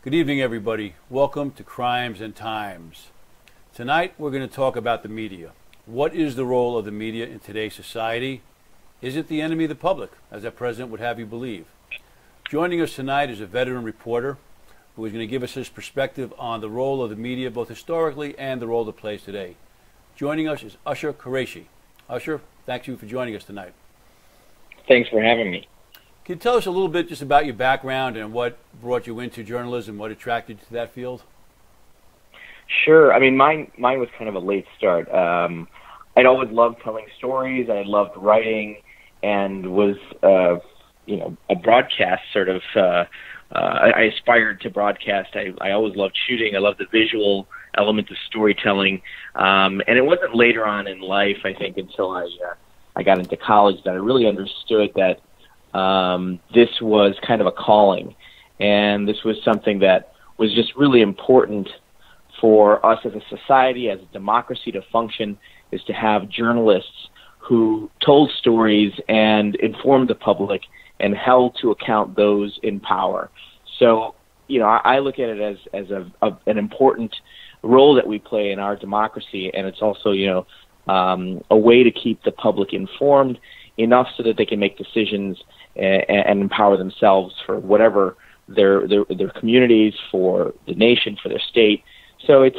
Good evening, everybody. Welcome to Crimes and Times. Tonight, we're going to talk about the media. What is the role of the media in today's society? Is it the enemy of the public, as our president would have you believe? Joining us tonight is a veteran reporter who is going to give us his perspective on the role of the media, both historically and the role it plays today. Joining us is Ash-har. Ash-har, thank you for joining us tonight. Thanks for having me. Can you tell us a little bit just about your background and what brought you into journalism, what attracted you to that field? Sure. I mean, mine was kind of a late start. I'd always loved telling stories. I loved writing, and was, a broadcast sort of. I aspired to broadcast. I always loved shooting. I loved the visual element of storytelling, and it wasn't later on in life, I think, until I got into college that I really understood that. This was kind of a calling, and this was something that was just really important for us as a society, as a democracy to function, is to have journalists who told stories and informed the public and held to account those in power. So, I look at it as an important role that we play in our democracy, and it's also, a way to keep the public informed enough so that they can make decisions and empower themselves for whatever their communities, for the nation, for their state. So I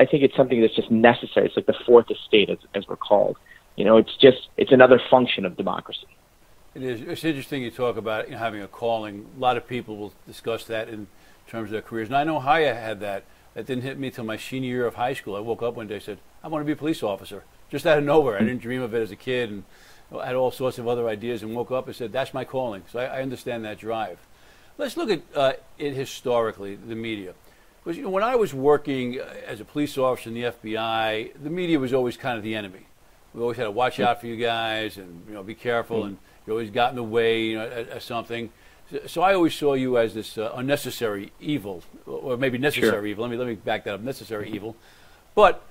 think it's something that's just necessary. It's like the fourth estate, as we're called. It's another function of democracy. It is. It's interesting you talk about having a calling. A lot of people will discuss that in terms of their careers. And I know how I had that. That didn't hit me till my senior year of high school. I woke up one day and said, I want to be a police officer. Just out of nowhere. I didn't dream of it as a kid, and I had all sorts of other ideas, and woke up and said, that's my calling. So I understand that drive. Let's look at it historically, the media. Because when I was working as a police officer in the FBI, the media was always kind of the enemy. We always had to watch out for you guys and be careful, and you always got in the way as something. So I always saw you as this unnecessary evil, or maybe necessary evil. Let me back that up, necessary evil. But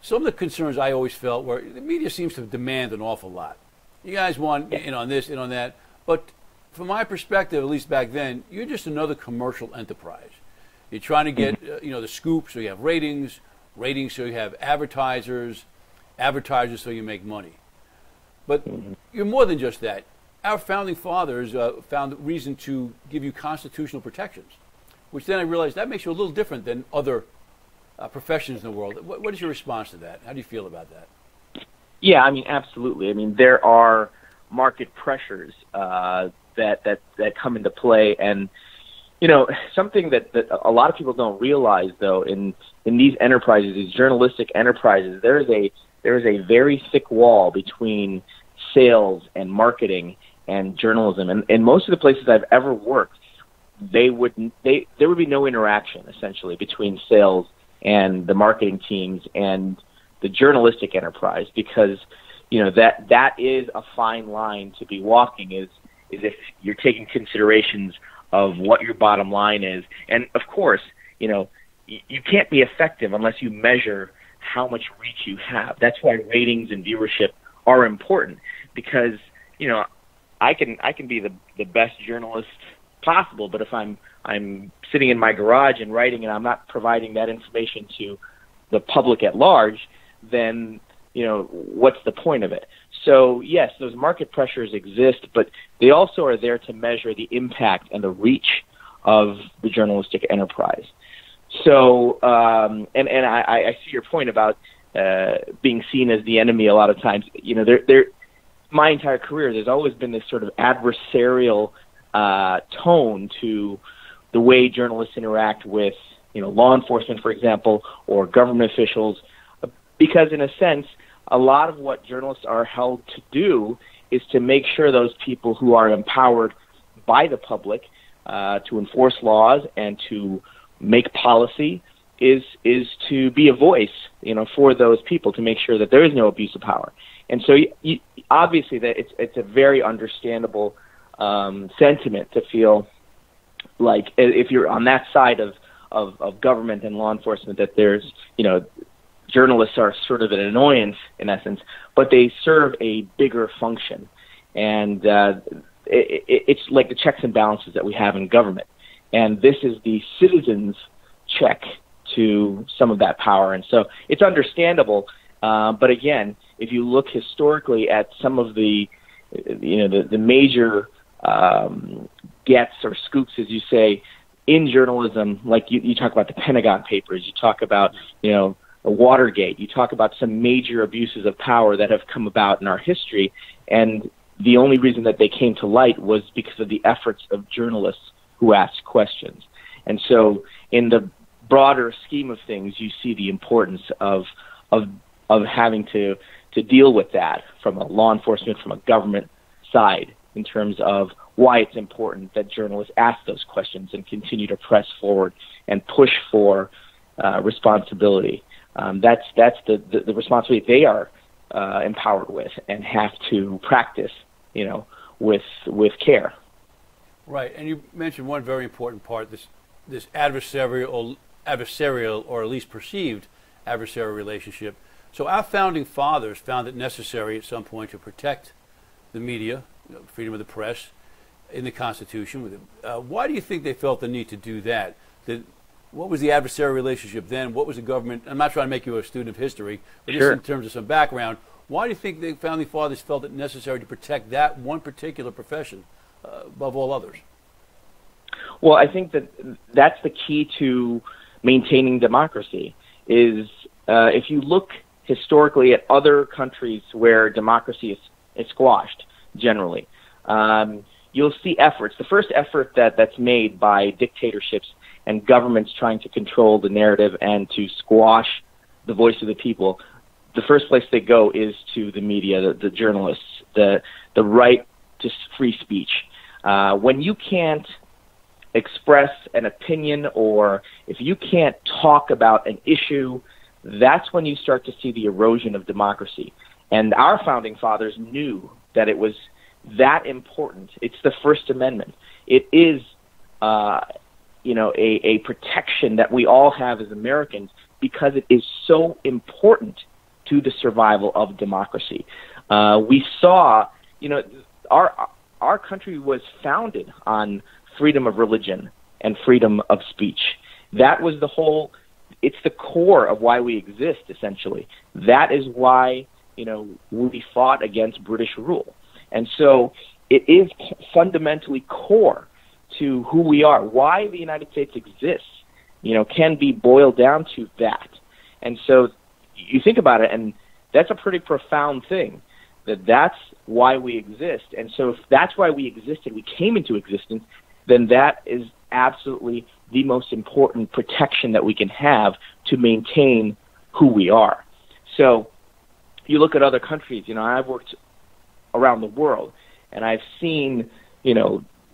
some of the concerns I always felt were the media seems to demand an awful lot. You guys want in on this, in on that. But from my perspective, at least back then, you're just another commercial enterprise. You're trying to get the scoop so you have ratings so you have advertisers so you make money. But you're more than just that. Our founding fathers found reason to give you constitutional protections, which then I realized that makes you a little different than other professions in the world. What is your response to that? How do you feel about that? Yeah, I mean, absolutely. I mean, there are market pressures that come into play, and something that a lot of people don't realize, though, in these enterprises, these journalistic enterprises, there is a very thick wall between sales and marketing and journalism, and most of the places I've ever worked, there would be no interaction essentially between sales and the marketing teams and the journalistic enterprise, because that is a fine line to be walking, is if you're taking considerations of what your bottom line is. And of course, you can't be effective unless you measure how much reach you have. That's why ratings and viewership are important, because I can be the best journalist possible, but if I'm sitting in my garage and writing and I'm not providing that information to the public at large, then what's the point of it? So yes, those market pressures exist, but they also are there to measure the impact and the reach of the journalistic enterprise. So and I see your point about being seen as the enemy a lot of times. My entire career, there's always been this sort of adversarial tone to the way journalists interact with law enforcement, for example, or government officials, because in a sense, a lot of what journalists are held to do is to make sure those people who are empowered by the public to enforce laws and to make policy is to be a voice, for those people, to make sure that there is no abuse of power. And so obviously that it's a very understandable sentiment to feel like if you're on that side of government and law enforcement, that there's, journalists are sort of an annoyance in essence, but they serve a bigger function. And it's like the checks and balances that we have in government. And this is the citizens' check to some of that power. And so it's understandable. But again, if you look historically at some of the major gets or scoops, as you say, in journalism, like you talk about the Pentagon Papers, you talk about, Watergate, you talk about some major abuses of power that have come about in our history, and the only reason that they came to light was because of the efforts of journalists who asked questions. And so in the broader scheme of things, you see the importance of having to deal with that from a law enforcement, from a government side, in terms of why it's important that journalists ask those questions and continue to press forward and push for responsibility. That's the responsibility they are empowered with and have to practice, with care. Right, and you mentioned one very important part: this adversarial, or at least perceived adversarial relationship. So our founding fathers found it necessary at some point to protect the media, freedom of the press, in the Constitution. Why do you think they felt the need to do that? What was the adversarial relationship then? What was the government? I'm not trying to make you a student of history, but Sure. just in terms of some background, why do you think the founding fathers felt it necessary to protect that one particular profession above all others? Well, I think that's the key to maintaining democracy is if you look historically at other countries where democracy is squashed, generally, you'll see efforts. The first effort that's made by dictatorships and governments trying to control the narrative and to squash the voice of the people, the first place they go is to the media, the journalists, the right to free speech. When you can't express an opinion, or if you can't talk about an issue, that's when you start to see the erosion of democracy. And our founding fathers knew that it was that important. It's the First Amendment. It is, a protection that we all have as Americans because it is so important to the survival of democracy. We saw, our country was founded on freedom of religion and freedom of speech. That was it's the core of why we exist, essentially. That is why, we fought against British rule. And so it is fundamentally core to who we are. Why the United States exists, can be boiled down to that. And so you think about it, and that's a pretty profound thing, that's why we exist. And so if that's why we existed, we came into existence, then that is absolutely the most important protection that we can have to maintain who we are. So you look at other countries, I've worked around the world, and I've seen,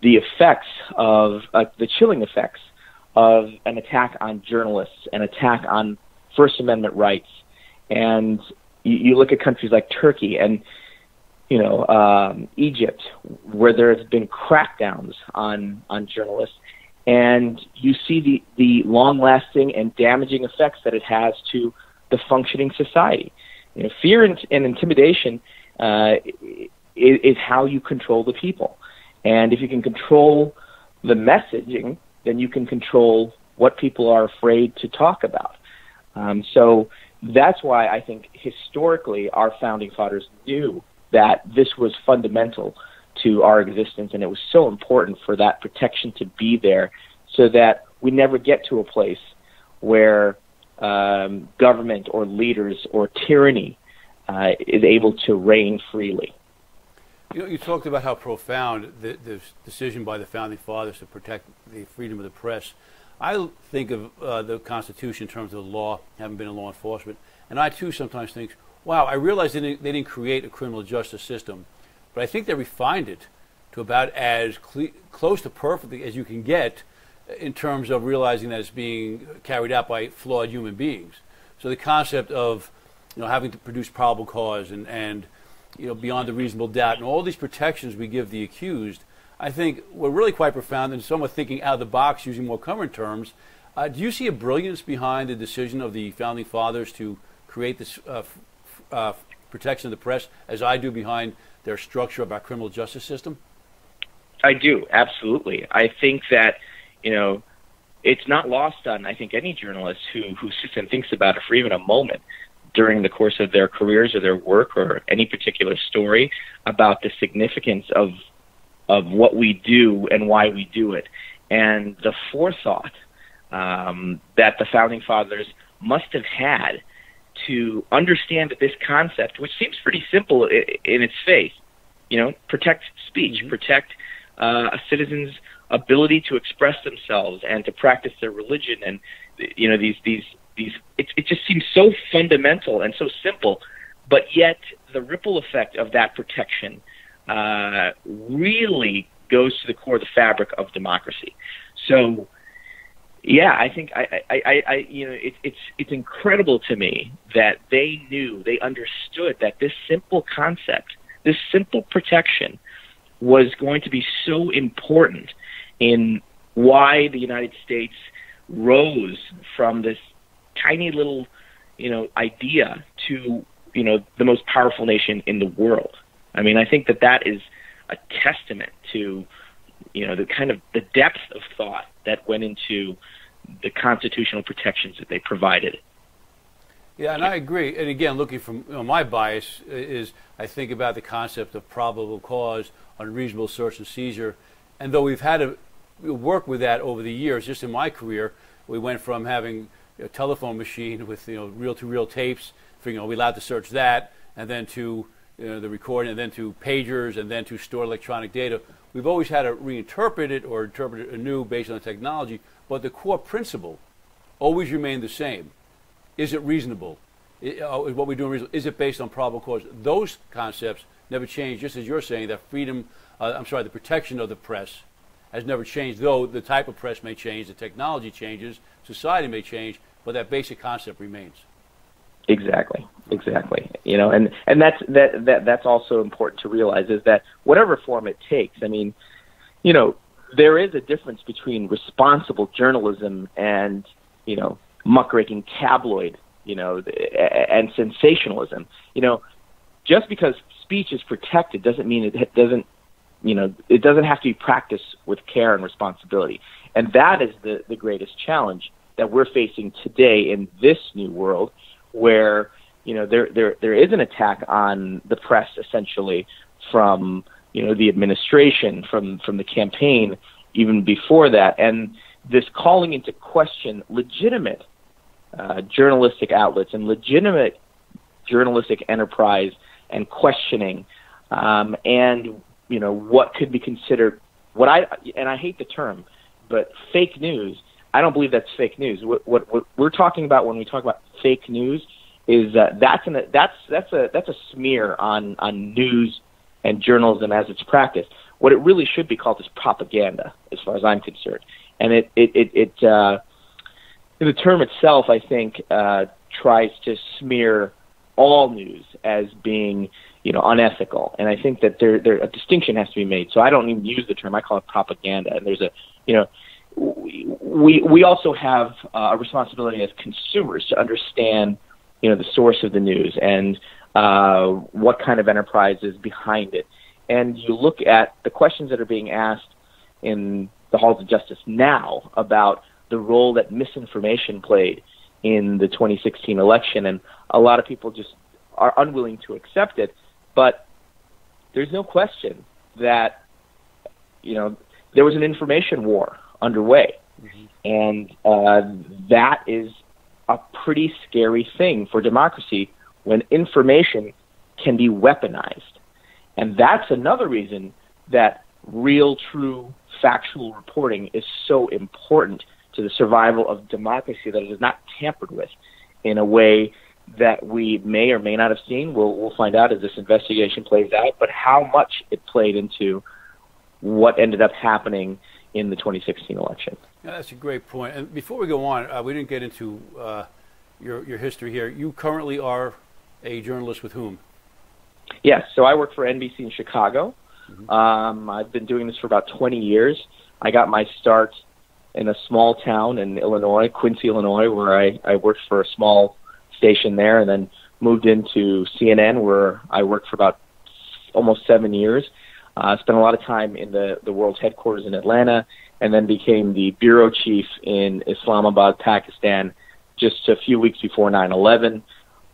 the effects of the chilling effects of an attack on journalists, an attack on First Amendment rights. And you look at countries like Turkey and, Egypt, where there has been crackdowns on journalists, and you see the long-lasting and damaging effects that it has to the functioning society. Fear and intimidation is how you control the people. And if you can control the messaging, then you can control what people are afraid to talk about. So that's why I think historically our founding fathers knew that this was fundamental to our existence, and it was so important for that protection to be there so that we never get to a place where government or leaders or tyranny is able to reign freely. You talked about how profound the decision by the founding fathers to protect the freedom of the press. I think of the Constitution in terms of the law, having been in law enforcement, and I too sometimes think, wow, I realize they didn't create a criminal justice system, but I think they refined it to about as close to perfectly as you can get in terms of realizing that it's being carried out by flawed human beings. So the concept of having to produce probable cause and beyond a reasonable doubt, and all these protections we give the accused, I think were really quite profound and somewhat thinking out of the box, using more current terms. Do you see a brilliance behind the decision of the founding fathers to create this protection of the press, as I do behind their structure of our criminal justice system? I do, absolutely. I think that it's not lost on, I think, any journalist who sits and thinks about it for even a moment during the course of their careers or their work or any particular story about the significance of what we do and why we do it, and the forethought that the Founding Fathers must have had to understand that this concept, which seems pretty simple in its face, protect speech, protect a citizen's ability to express themselves and to practice their religion, and it just seems so fundamental and so simple, but yet the ripple effect of that protection really goes to the core of the fabric of democracy. So, yeah, I think it's incredible to me that they understood that this simple concept, this simple protection, was going to be so important in why the United States rose from this tiny little, idea to, the most powerful nation in the world. I mean, I think that is a testament to, the depth of thought that went into the constitutional protections that they provided. Yeah, and I agree. And again, looking from my bias is I think about the concept of probable cause, unreasonable search and seizure. And though we've had to work with that over the years, just in my career, we went from having a telephone machine with reel-to-reel tapes, we're allowed to search that, and then to the recording, and then to pagers, and then to store electronic data. We've always had to reinterpret it or interpret it anew based on the technology, but the core principle always remained the same. Is it reasonable? Is what we're doing reasonable? Is it based on probable cause? Those concepts never change, just as you're saying, that the protection of the press has never changed, though the type of press may change, the technology changes, society may change, but that basic concept remains. Exactly. And that's also important to realize, is that whatever form it takes, I mean, there is a difference between responsible journalism and, muckraking tabloid, and sensationalism. Just because speech is protected doesn't mean it doesn't have to be practiced with care and responsibility. And that is the greatest challenge that we're facing today in this new world, where there is an attack on the press, essentially, from the administration, from the campaign, even before that, and this calling into question legitimate journalistic outlets and legitimate journalistic enterprise and questioning, and what could be considered and I hate the term, but fake news. I don't believe that's fake news. What we're talking about when we talk about fake news is that's a smear on news and journalism as it's practiced. What it really should be called is propaganda, as far as I'm concerned. And the term itself, I think, tries to smear all news as being unethical. And I think that a distinction has to be made. So I don't even use the term. I call it propaganda. And there's we also have a responsibility as consumers to understand the source of the news and what kind of enterprise is behind it. And you look at the questions that are being asked in the halls of justice now about the role that misinformation played in the 2016 election, and a lot of people just are unwilling to accept it. But there's no question that there was an information war underway, and that is a pretty scary thing for democracy when information can be weaponized. And that's another reason that real, true, factual reporting is so important to the survival of democracy, that it is not tampered with in a way that we may or may not have seen. We'll find out as this investigation plays out, but how much it played into what ended up happening in the 2016 election. Yeah, that's a great point. And before we go on, we didn't get into your history here. You currently are a journalist with whom? Yes, so I work for NBC in Chicago. I've been doing this for about 20 years. I got my start in a small town in Illinois, Quincy, Illinois, where I worked for a small station there, and then moved into CNN, where I worked for about almost 7 years. Spent a lot of time in the world's headquarters in Atlanta, and then became the bureau chief in Islamabad, Pakistan, just a few weeks before 9/11.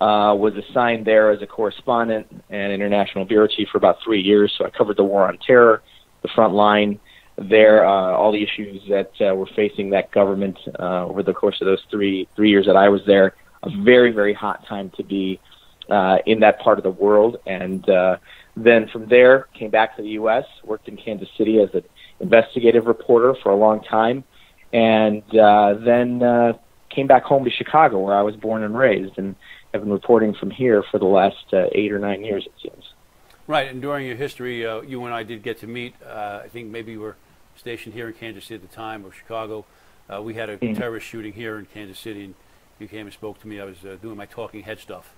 Was assigned there as a correspondent and international bureau chief for about 3 years. So I covered the war on terror, the front line there, all the issues that were facing that government over the course of those three years that I was there. A very, very hot time to be in that part of the world. And then from there, came back to the U.S., worked in Kansas City as an investigative reporter for a long time, and then came back home to Chicago, where I was born and raised, and have been reporting from here for the last 8 or 9 years, it seems. Right, and during your history, you and I did get to meet. I think maybe you were stationed here in Kansas City at the time, or Chicago. We had a terrorist shooting here in Kansas City, and you came and spoke to me. I was doing my talking head stuff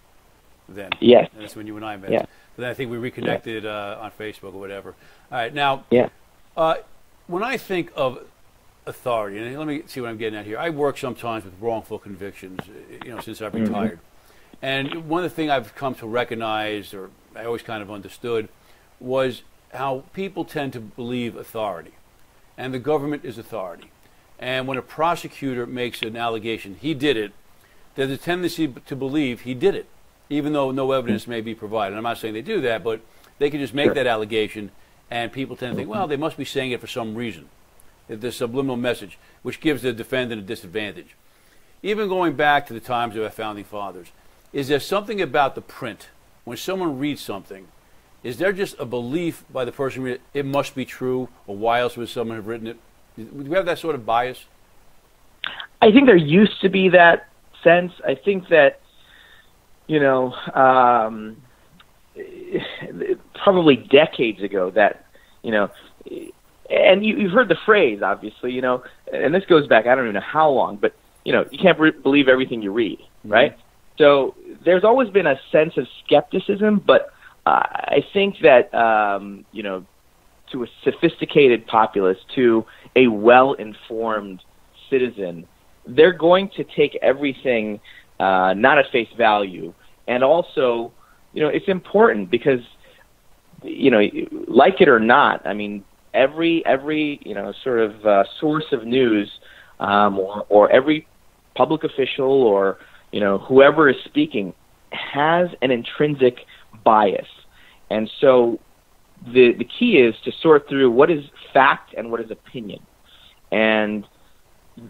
then. Yes. And that's when you and I met. Yeah. But then I think we reconnected on Facebook or whatever. All right, now, when I think of authority, and let me see what I'm getting at here. I work sometimes with wrongful convictions, since I've retired. And one of the things I've come to recognize, or I always kind of understood, was how people tend to believe authority. And the government is authority. And when a prosecutor makes an allegation, he did it, there's a tendency to believe he did it, even though no evidence may be provided. I'm not saying they do that, but they can just make that allegation, and people tend to think, well, they must be saying it for some reason. The subliminal message, which gives the defendant a disadvantage. Even going back to the times of our founding fathers, is there something about the print? When someone reads something, is there just a belief by the person reading it, it must be true, or why else would someone have written it? Do we have that sort of bias? I think there used to be that sense. I think that, probably decades ago that, and you've heard the phrase, obviously, and this goes back, I don't even know how long, but, you can't believe everything you read, right? So there's always been a sense of skepticism, but I think that, to a sophisticated populace, to a well-informed citizen, they're going to take everything not at face value. And also, it's important because, like it or not, I mean, every sort of source of news or every public official or, whoever is speaking has an intrinsic bias. And so the key is to sort through what is fact and what is opinion. And,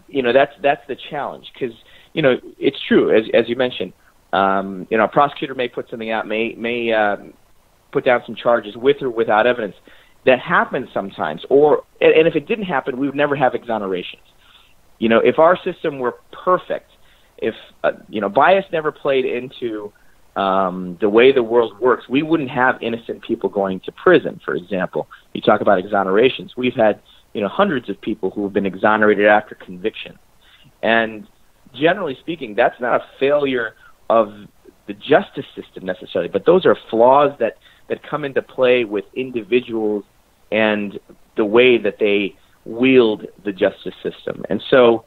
that's the challenge because, it's true, as you mentioned, a prosecutor may put something out, may put down some charges with or without evidence. That happens sometimes. And if it didn't happen, we would never have exonerations. If our system were perfect, if bias never played into the way the world works, we wouldn't have innocent people going to prison, for example. You talk about exonerations. We've had hundreds of people who have been exonerated after conviction. And generally speaking, that's not a failure of the justice system necessarily, but those are flaws that come into play with individuals and the way that they wield the justice system. And so,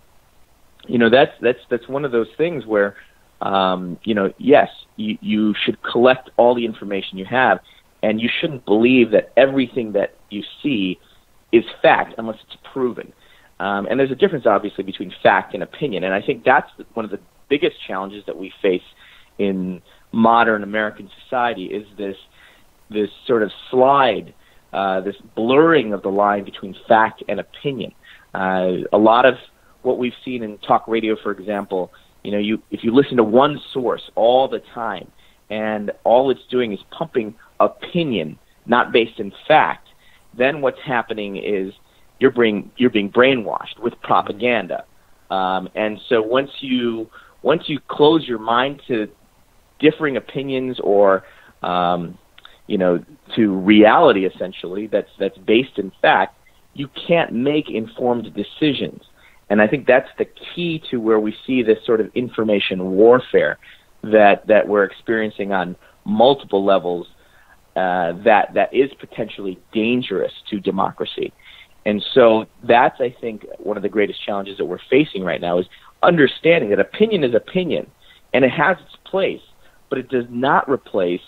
that's one of those things where, yes, you should collect all the information you have, and you shouldn't believe that everything that you see is fact unless it's proven. And there's a difference, obviously, between fact and opinion. And I think that's one of the biggest challenges that we face in modern American society is this sort of slide, this blurring of the line between fact and opinion. A lot of what we've seen in talk radio, for example, if you listen to one source all the time and all it's doing is pumping opinion, not based in fact, then what's happening is you're being brainwashed with propaganda. And so once you close your mind to differing opinions or to reality, essentially, that's based in fact, you can't make informed decisions. And I think that's the key to where we see this sort of information warfare that we're experiencing on multiple levels that is potentially dangerous to democracy. And so that's, I think, one of the greatest challenges that we're facing right now is understanding that opinion is opinion, and it has its place, but it does not replace,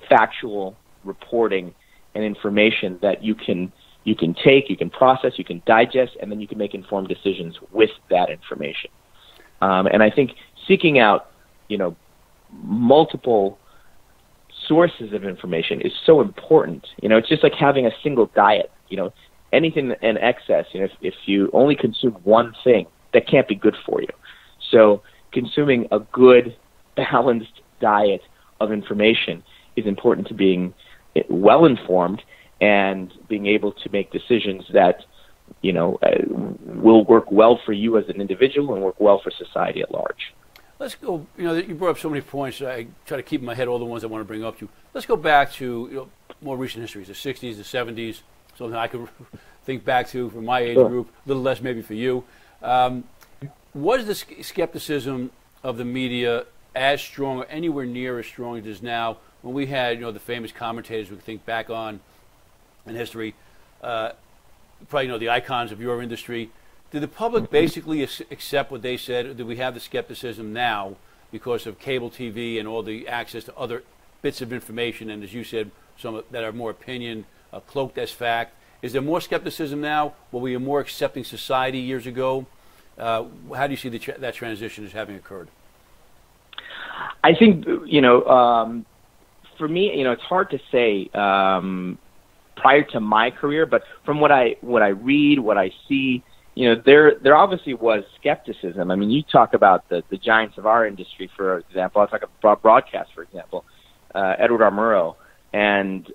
factual reporting and information that you can take, you can process, you can digest, and then you can make informed decisions with that information. And I think seeking out, multiple sources of information is so important. It's just like having a single diet. Anything in excess, if you only consume one thing, that can't be good for you. So consuming a good, balanced diet of information is important to being well-informed and being able to make decisions that, will work well for you as an individual and work well for society at large. Let's go, you brought up so many points. I try to keep in my head all the ones I want to bring up to you. Let's go back to more recent histories, the 60s, the 70s, something I could think back to from my age group, a little less maybe for you. Was the skepticism of the media as strong or anywhere near as strong as it is now when we had, the famous commentators we think back on in history, probably the icons of your industry? Did the public basically accept what they said, or do we have the skepticism now because of cable TV and all the access to other bits of information, and as you said, some that are more opinion, cloaked as fact? Is there more skepticism now? Were we a more accepting society years ago? How do you see that transition as having occurred? I think, for me, it's hard to say prior to my career, but from what I read, what I see, there obviously was skepticism. I mean, you talk about the giants of our industry, for example. I'll talk about broadcast, for example, Edward R. Murrow, and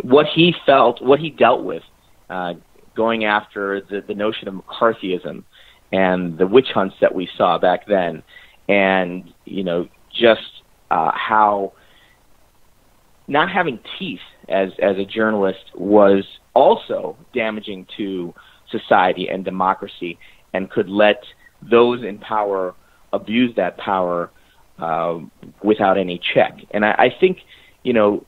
what he felt, what he dealt with, going after the notion of McCarthyism and the witch hunts that we saw back then, and just how not having teeth as a journalist was also damaging to society and democracy, and could let those in power abuse that power without any check. And I think now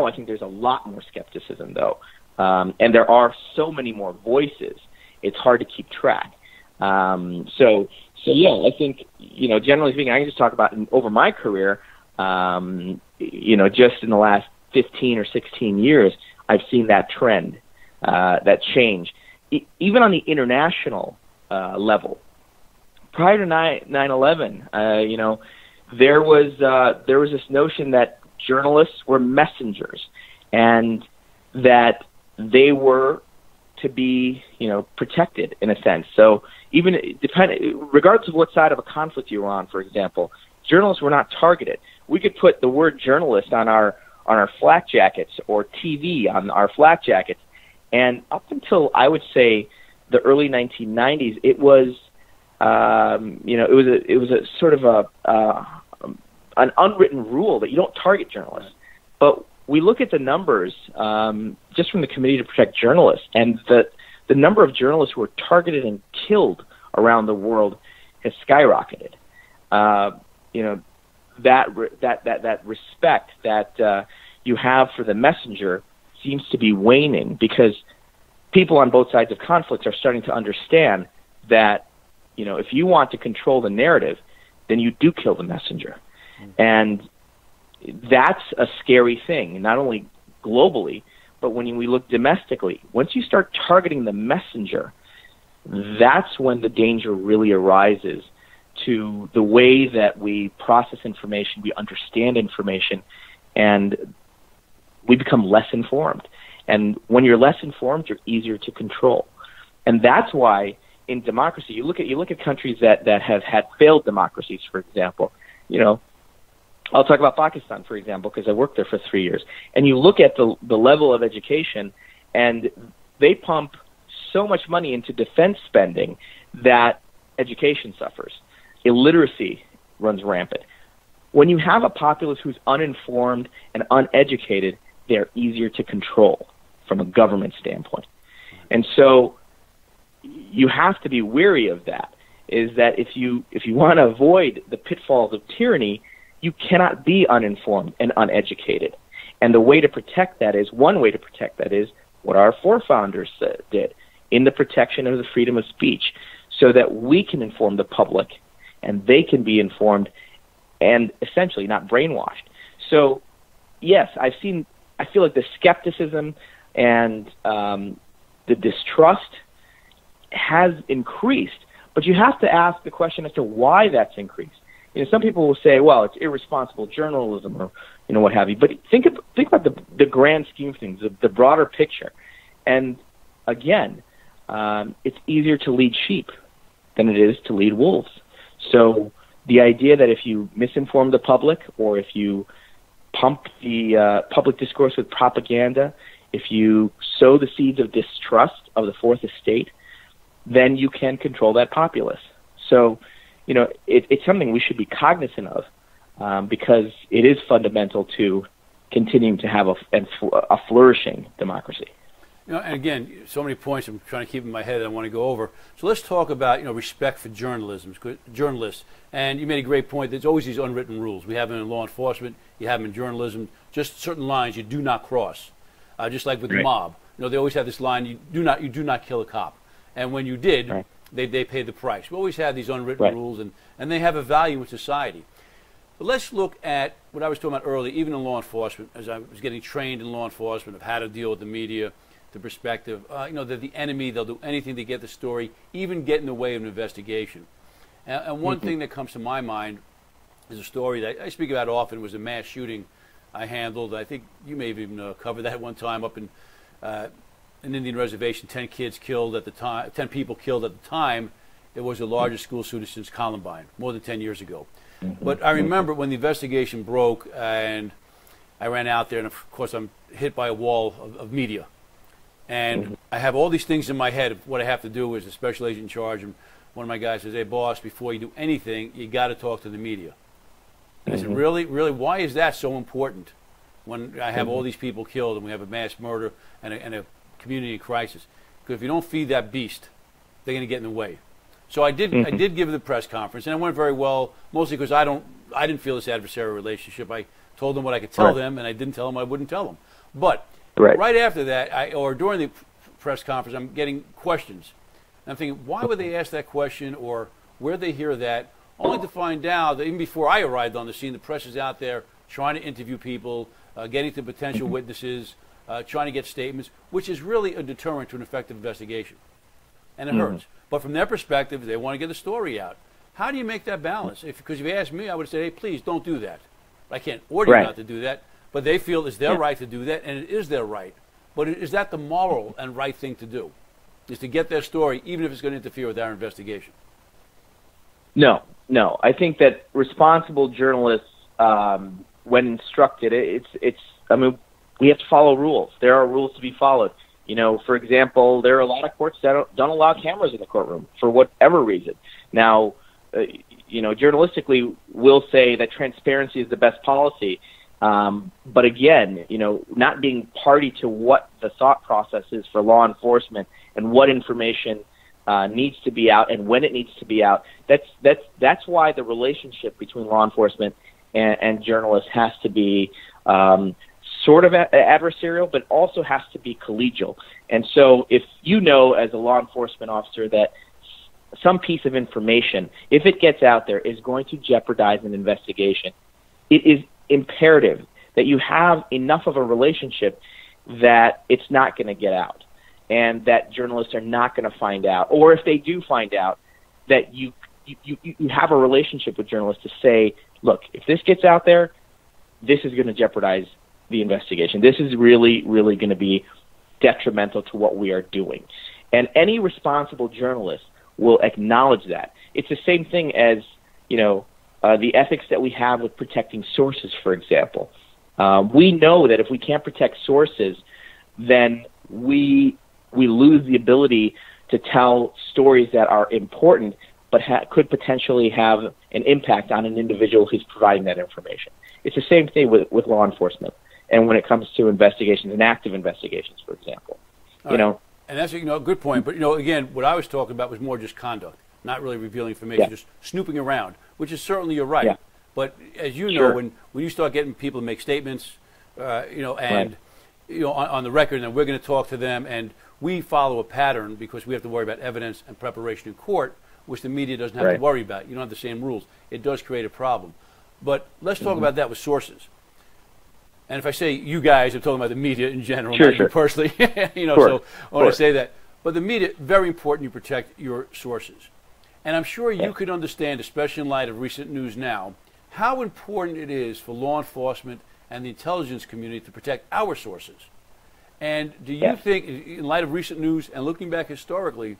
I think there's a lot more skepticism, though, and there are so many more voices. It's hard to keep track. So yeah, I think generally speaking, I can just talk about over my career. Just in the last 15 or 16 years, I've seen that trend, that change. Even on the international level, prior to 9/11, there was this notion that journalists were messengers, and that they were to be, protected in a sense. So even regardless of what side of a conflict you were on, for example, journalists were not targeted. We could put the word journalist on our flak jackets, or TV on our flak jackets, and up until I would say the early 1990s, it was it was a sort of an unwritten rule that you don't target journalists. But we look at the numbers just from the Committee to Protect Journalists, and the number of journalists who were targeted and killed around the world has skyrocketed. That respect that you have for the messenger seems to be waning, because people on both sides of conflicts are starting to understand that if you want to control the narrative, then you do kill the messenger. And that's a scary thing, not only globally, but when we look domestically. Once you start targeting the messenger, that's when the danger really arises to the way that we process information, we understand information, and we become less informed. And when you're less informed, you're easier to control. And that's why in democracy, you look at countries that have had failed democracies, for example. I'll talk about Pakistan, for example, because I worked there for 3 years. And you look at the level of education, and they pump so much money into defense spending that education suffers. Illiteracy runs rampant. When you have a populace who's uninformed and uneducated, they're easier to control from a government standpoint. And so you have to be wary of that, is that if you want to avoid the pitfalls of tyranny, you cannot be uninformed and uneducated. And the way to protect that is, one way to protect that is what our forefathers did, in the protection of the freedom of speech, so that we can inform the public and they can be informed and essentially not brainwashed. So, yes, I feel like the skepticism and the distrust has increased, but you have to ask the question as to why that's increased. Some people will say, well, it's irresponsible journalism or what have you. But think about the grand scheme of things, the broader picture. And again, it's easier to lead sheep than it is to lead wolves. So the idea that if you misinform the public or if you pump the public discourse with propaganda, if you sow the seeds of distrust of the Fourth Estate, then you can control that populace. So, it's something we should be cognizant of because it is fundamental to continuing to have a flourishing democracy. And again, so many points I'm trying to keep in my head that I want to go over. So let's talk about respect for journalists. And you made a great point. There's always these unwritten rules. We have them in law enforcement. You have them in journalism. Just certain lines you do not cross. Just like with the mob, they always have this line: you do not kill a cop. And when you did, they paid the price. We always have these unwritten rules, and they have a value in society. But let's look at what I was talking about earlier, even in law enforcement, as I was getting trained in law enforcement of how to deal with the media, the perspective. They're the enemy. They'll do anything to get the story, even get in the way of an investigation. And one thing that comes to my mind is a story that I speak about often. It was a mass shooting I handled. I think you may have even covered that one time up in an Indian reservation. 10 kids killed at the time. 10 people killed at the time. It was the largest school shooting since Columbine, more than 10 years ago. But I remember when the investigation broke, and I ran out there, and of course I'm hit by a wall of media. And I have all these things in my head of what I have to do as a special agent in charge. And one of my guys says, "Hey, boss, before you do anything, you got to talk to the media." And I said, really? Why is that so important when I have all these people killed and we have a mass murder and a community in crisis? Because if you don't feed that beast, they're going to get in the way. So I did give the press conference, and it went very well, mostly because I didn't feel this adversarial relationship. I told them what I could tell them, and I didn't tell them I wouldn't tell them. But right after that, or during the press conference, I'm getting questions. And I'm thinking, why would they ask that question, or where they hear that? Only to find out that even before I arrived on the scene, the press is out there trying to interview people, getting to potential witnesses, trying to get statements, which is really a deterrent to an effective investigation. And it hurts. But from their perspective, they want to get the story out. How do you make that balance? Because if you asked me, I would say, hey, please don't do that. I can't order you not to do that. But they feel it's their right to do that, and it is their right. But is that the moral and right thing to do? Is to get their story, even if it's going to interfere with our investigation? No. I think that responsible journalists, when instructed, we have to follow rules. There are rules to be followed. For example, there are a lot of courts that don't allow cameras in the courtroom for whatever reason. Now, journalistically, we'll say that transparency is the best policy. But again, not being party to what the thought process is for law enforcement and what information needs to be out and when it needs to be out. That's why the relationship between law enforcement and journalists has to be sort of adversarial, but also has to be collegial. And so if as a law enforcement officer that some piece of information, if it gets out there, is going to jeopardize an investigation, it is imperative that you have enough of a relationship that it's not going to get out and that journalists are not going to find out. Or if they do find out, that you have a relationship with journalists to say, look, if this gets out there, this is going to jeopardize the investigation. This is really, really going to be detrimental to what we are doing. And any responsible journalist will acknowledge that. It's the same thing as, the ethics that we have with protecting sources, for example. We know that if we can't protect sources, then we lose the ability to tell stories that are important but could potentially have an impact on an individual who's providing that information. It's the same thing with law enforcement. And when it comes to investigations and active investigations, for example, and that's a good point. But again, what I was talking about was more just conduct, not really revealing information, just snooping around, which is certainly your right. Yeah. But as you know, when you start getting people to make statements, on the record, and then we're going to talk to them, and we follow a pattern because we have to worry about evidence and preparation in court, which the media doesn't have to worry about. You don't have the same rules. It does create a problem. But let's talk about that with sources. And if I say you guys, I'm talking about the media in general, Sure, not you personally. So I want to say that. But the media, very important you protect your sources. And I'm sure you could understand, especially in light of recent news now, how important it is for law enforcement and the intelligence community to protect our sources. And do you think, in light of recent news and looking back historically,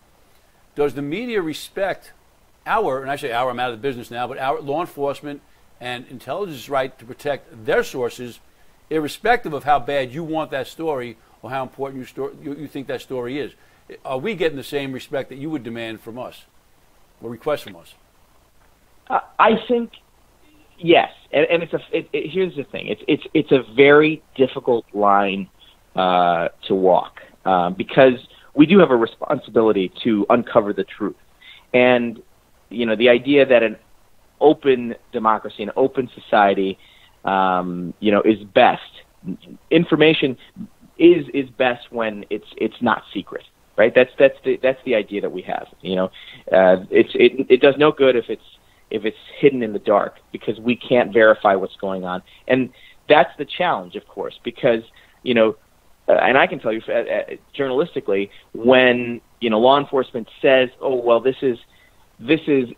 does the media respect our, and I say our, I'm out of the business now, but our law enforcement and intelligence right to protect their sources, irrespective of how bad you want that story or how important you think that story is? Are we getting the same respect that you would demand from us or request from us? I think yes, and here's the thing: it's a very difficult line to walk because we do have a responsibility to uncover the truth, and the idea that an open democracy, an open society, is best. Information is best when it's not secret, right? That's the idea that we have. It does no good if it's hidden in the dark because we can't verify what's going on, and that's the challenge, of course, because and I can tell you journalistically when law enforcement says, "Oh, well, this is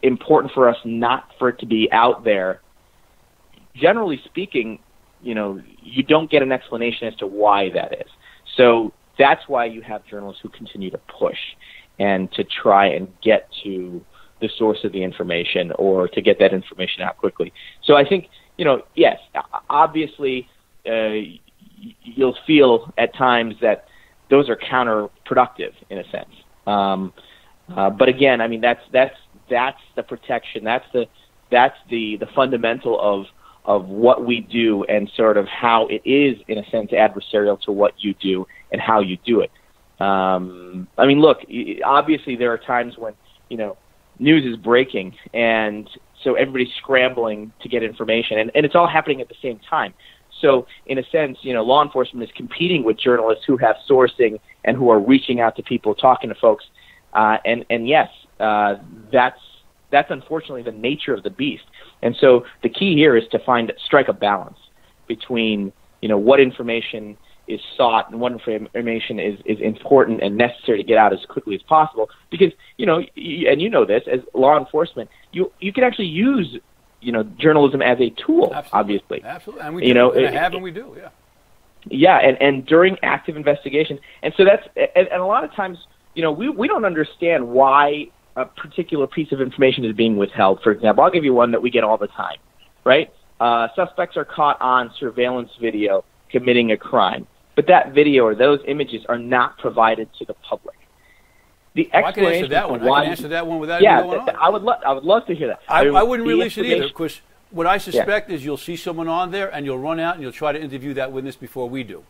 important for us not for it to be out there." Generally speaking, you don't get an explanation as to why that is. So that's why you have journalists who continue to push and to try and get to the source of the information or to get that information out quickly. So I think, yes, obviously you'll feel at times that those are counterproductive in a sense. But again, I mean, that's the protection. That's the fundamental of what we do and sort of how it is, in a sense, adversarial to what you do and how you do it. I mean, look, obviously there are times when, news is breaking, and so everybody's scrambling to get information, and it's all happening at the same time. So in a sense, law enforcement is competing with journalists who have sourcing and who are reaching out to people, talking to folks. And yes, that's unfortunately the nature of the beast. And so the key here is to strike a balance between, what information is sought and what information is important and necessary to get out as quickly as possible. Because, this, as law enforcement, you can actually use, journalism as a tool, obviously. Absolutely. And we do. And we do, yeah. Yeah, and during active investigation. And so and a lot of times, we don't understand why a particular piece of information is being withheld. For example, I'll give you one that we get all the time, right? Suspects are caught on surveillance video committing a crime, but that video or those images are not provided to the public. The explanation I can answer that one. I can answer that one without even going on. I would love to hear that. I wouldn't release it either, because what I suspect is you'll see someone on there and you'll run out and you'll try to interview that witness before we do.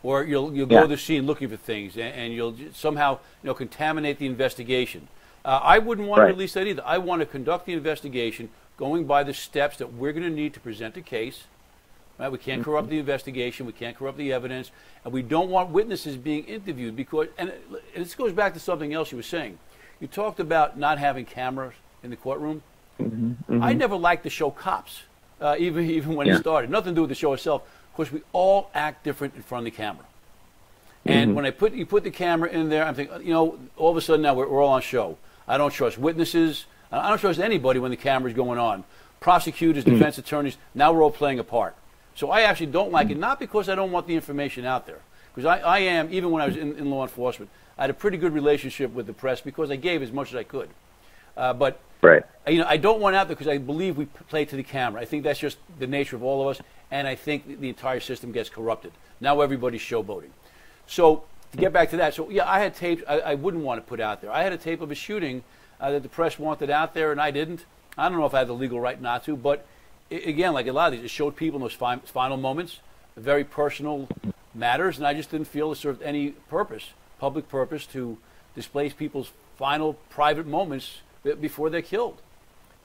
Or you'll go to the scene looking for things, and you'll somehow contaminate the investigation. I wouldn't want to release that either. I want to conduct the investigation going by the steps that we're going to need to present a case. Right? We can't corrupt the investigation. We can't corrupt the evidence. And we don't want witnesses being interviewed because, and this goes back to something else you were saying. You talked about not having cameras in the courtroom. I never liked to show cops, even when it started. Nothing to do with the show itself. Of course, we all act different in front of the camera. And when you put the camera in there, I'm thinking, all of a sudden now we're all on show. I don't trust witnesses. I don't trust anybody when the camera's going on. Prosecutors, defense attorneys, now we're all playing a part. So I actually don't like it, not because I don't want the information out there. Because I am, even when I was in law enforcement, I had a pretty good relationship with the press because I gave as much as I could. But I don't want out there because I believe we play to the camera. I think that's just the nature of all of us, and I think the entire system gets corrupted. Now everybody's showboating. So to get back to that, so yeah, I had tapes I wouldn't want to put out there. I had a tape of a shooting that the press wanted out there, and I didn't. I don't know if I had the legal right not to, but again, like a lot of these, it showed people in those final moments, very personal matters, and I just didn't feel it served any purpose, public purpose, to display people's final private moments before they're killed.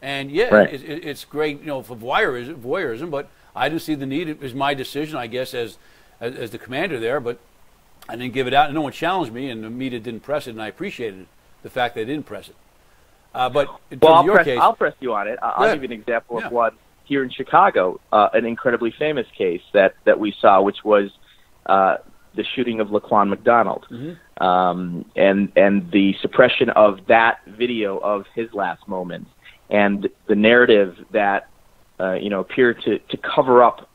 And it's great, for voyeurism, but I didn't see the need. It was my decision, I guess, as the commander there, but I didn't give it out, and no one challenged me, and the media didn't press it, and I appreciated the fact they didn't press it. But in terms of your case, I'll press you on it. I'll give you an example of one here in Chicago, an incredibly famous case that we saw, which was the shooting of LaQuan McDonald, and the suppression of that video of his last moments, and the narrative that appeared to cover up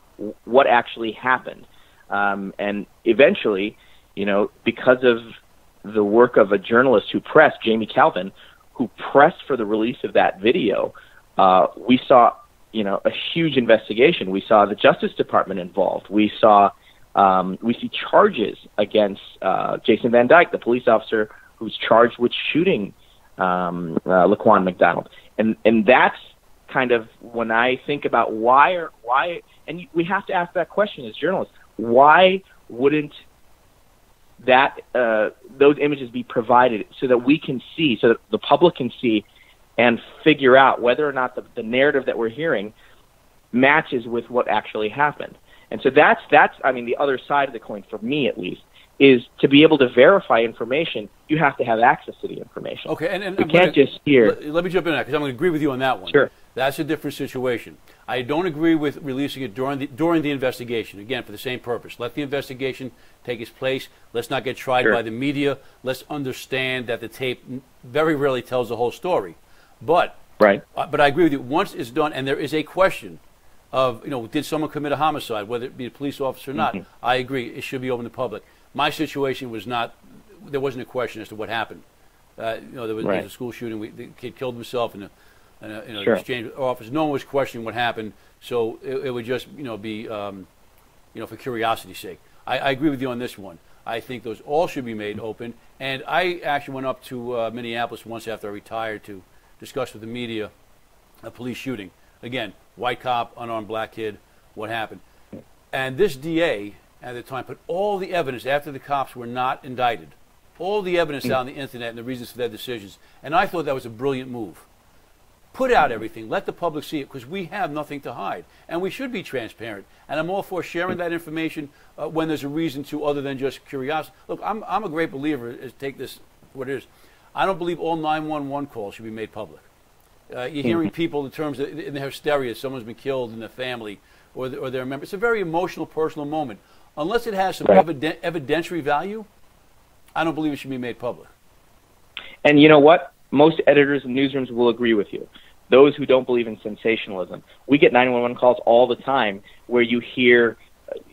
what actually happened, and eventually, because of the work of a journalist who pressed, Jamie Calvin, who pressed for the release of that video, we saw a huge investigation. We saw the Justice Department involved. We see charges against Jason Van Dyke, the police officer who's charged with shooting LaQuan McDonald, and that's kind of when I think about why, and we have to ask that question as journalists: why wouldn't those images be provided so that we can see, so that the public can see, and figure out whether or not the narrative that we're hearing matches with what actually happened? And so that's the other side of the coin, for me at least, is to be able to verify information, you have to have access to the information. Okay, and you can't just hear. Let me jump in on that, because I'm going to agree with you on that one. Sure. That's a different situation. I don't agree with releasing it during the investigation, again, for the same purpose. Let the investigation take its place. Let's not get tried by the media. Let's understand that the tape very rarely tells the whole story. But I agree with you. Once it's done, and there is a question of, did someone commit a homicide, whether it be a police officer or not, I agree, it should be open to the public. My situation was not, there wasn't a question as to what happened. There was a school shooting. The kid killed himself in an exchange with officers. No one was questioning what happened, so it would just, be, for curiosity's sake. I agree with you on this one. I think those all should be made open. And I actually went up to Minneapolis once after I retired to discuss with the media a police shooting. Again, white cop, unarmed black kid, what happened? And this DA at the time put all the evidence after the cops were not indicted, all the evidence out on the internet and the reasons for their decisions. And I thought that was a brilliant move. Put out everything. Let the public see it, because we have nothing to hide. And we should be transparent. And I'm all for sharing that information when there's a reason to, other than just curiosity. Look, I'm a great believer, take this what it is. I don't believe all 911 calls should be made public. You're hearing people in terms of in their hysteria, someone's been killed in their family or their member. It's a very emotional, personal moment. Unless it has some evidentiary value, I don't believe it should be made public. And you know what? Most editors and newsrooms will agree with you. Those who don't believe in sensationalism. We get 911 calls all the time where you hear,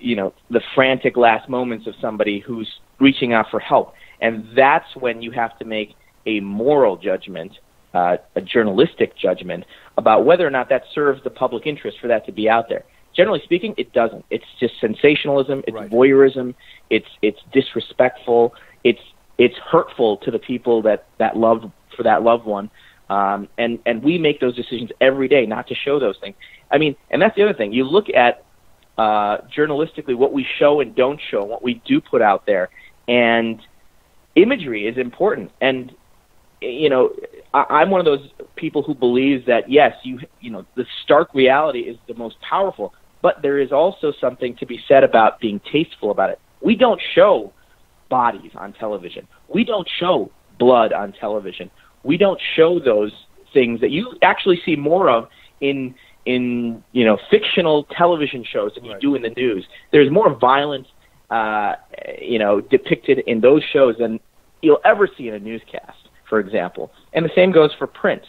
the frantic last moments of somebody who's reaching out for help. And that's when you have to make a moral judgment, a journalistic judgment, about whether or not that serves the public interest for that to be out there. Generally speaking, it doesn't. It's just sensationalism. It's voyeurism. It's disrespectful. It's hurtful to the people that loved for that loved one. And we make those decisions every day not to show those things. And that's the other thing. You look at journalistically what we show and don't show, what we do put out there, and imagery is important. And I'm one of those people who believes that yes, the stark reality is the most powerful, but there is also something to be said about being tasteful about it. We don't show bodies on television. We don't show blood on television. We don't show those things that you actually see more of in fictional television shows than you do in the news. There's more violence depicted in those shows than you'll ever see in a newscast, for example. And the same goes for print.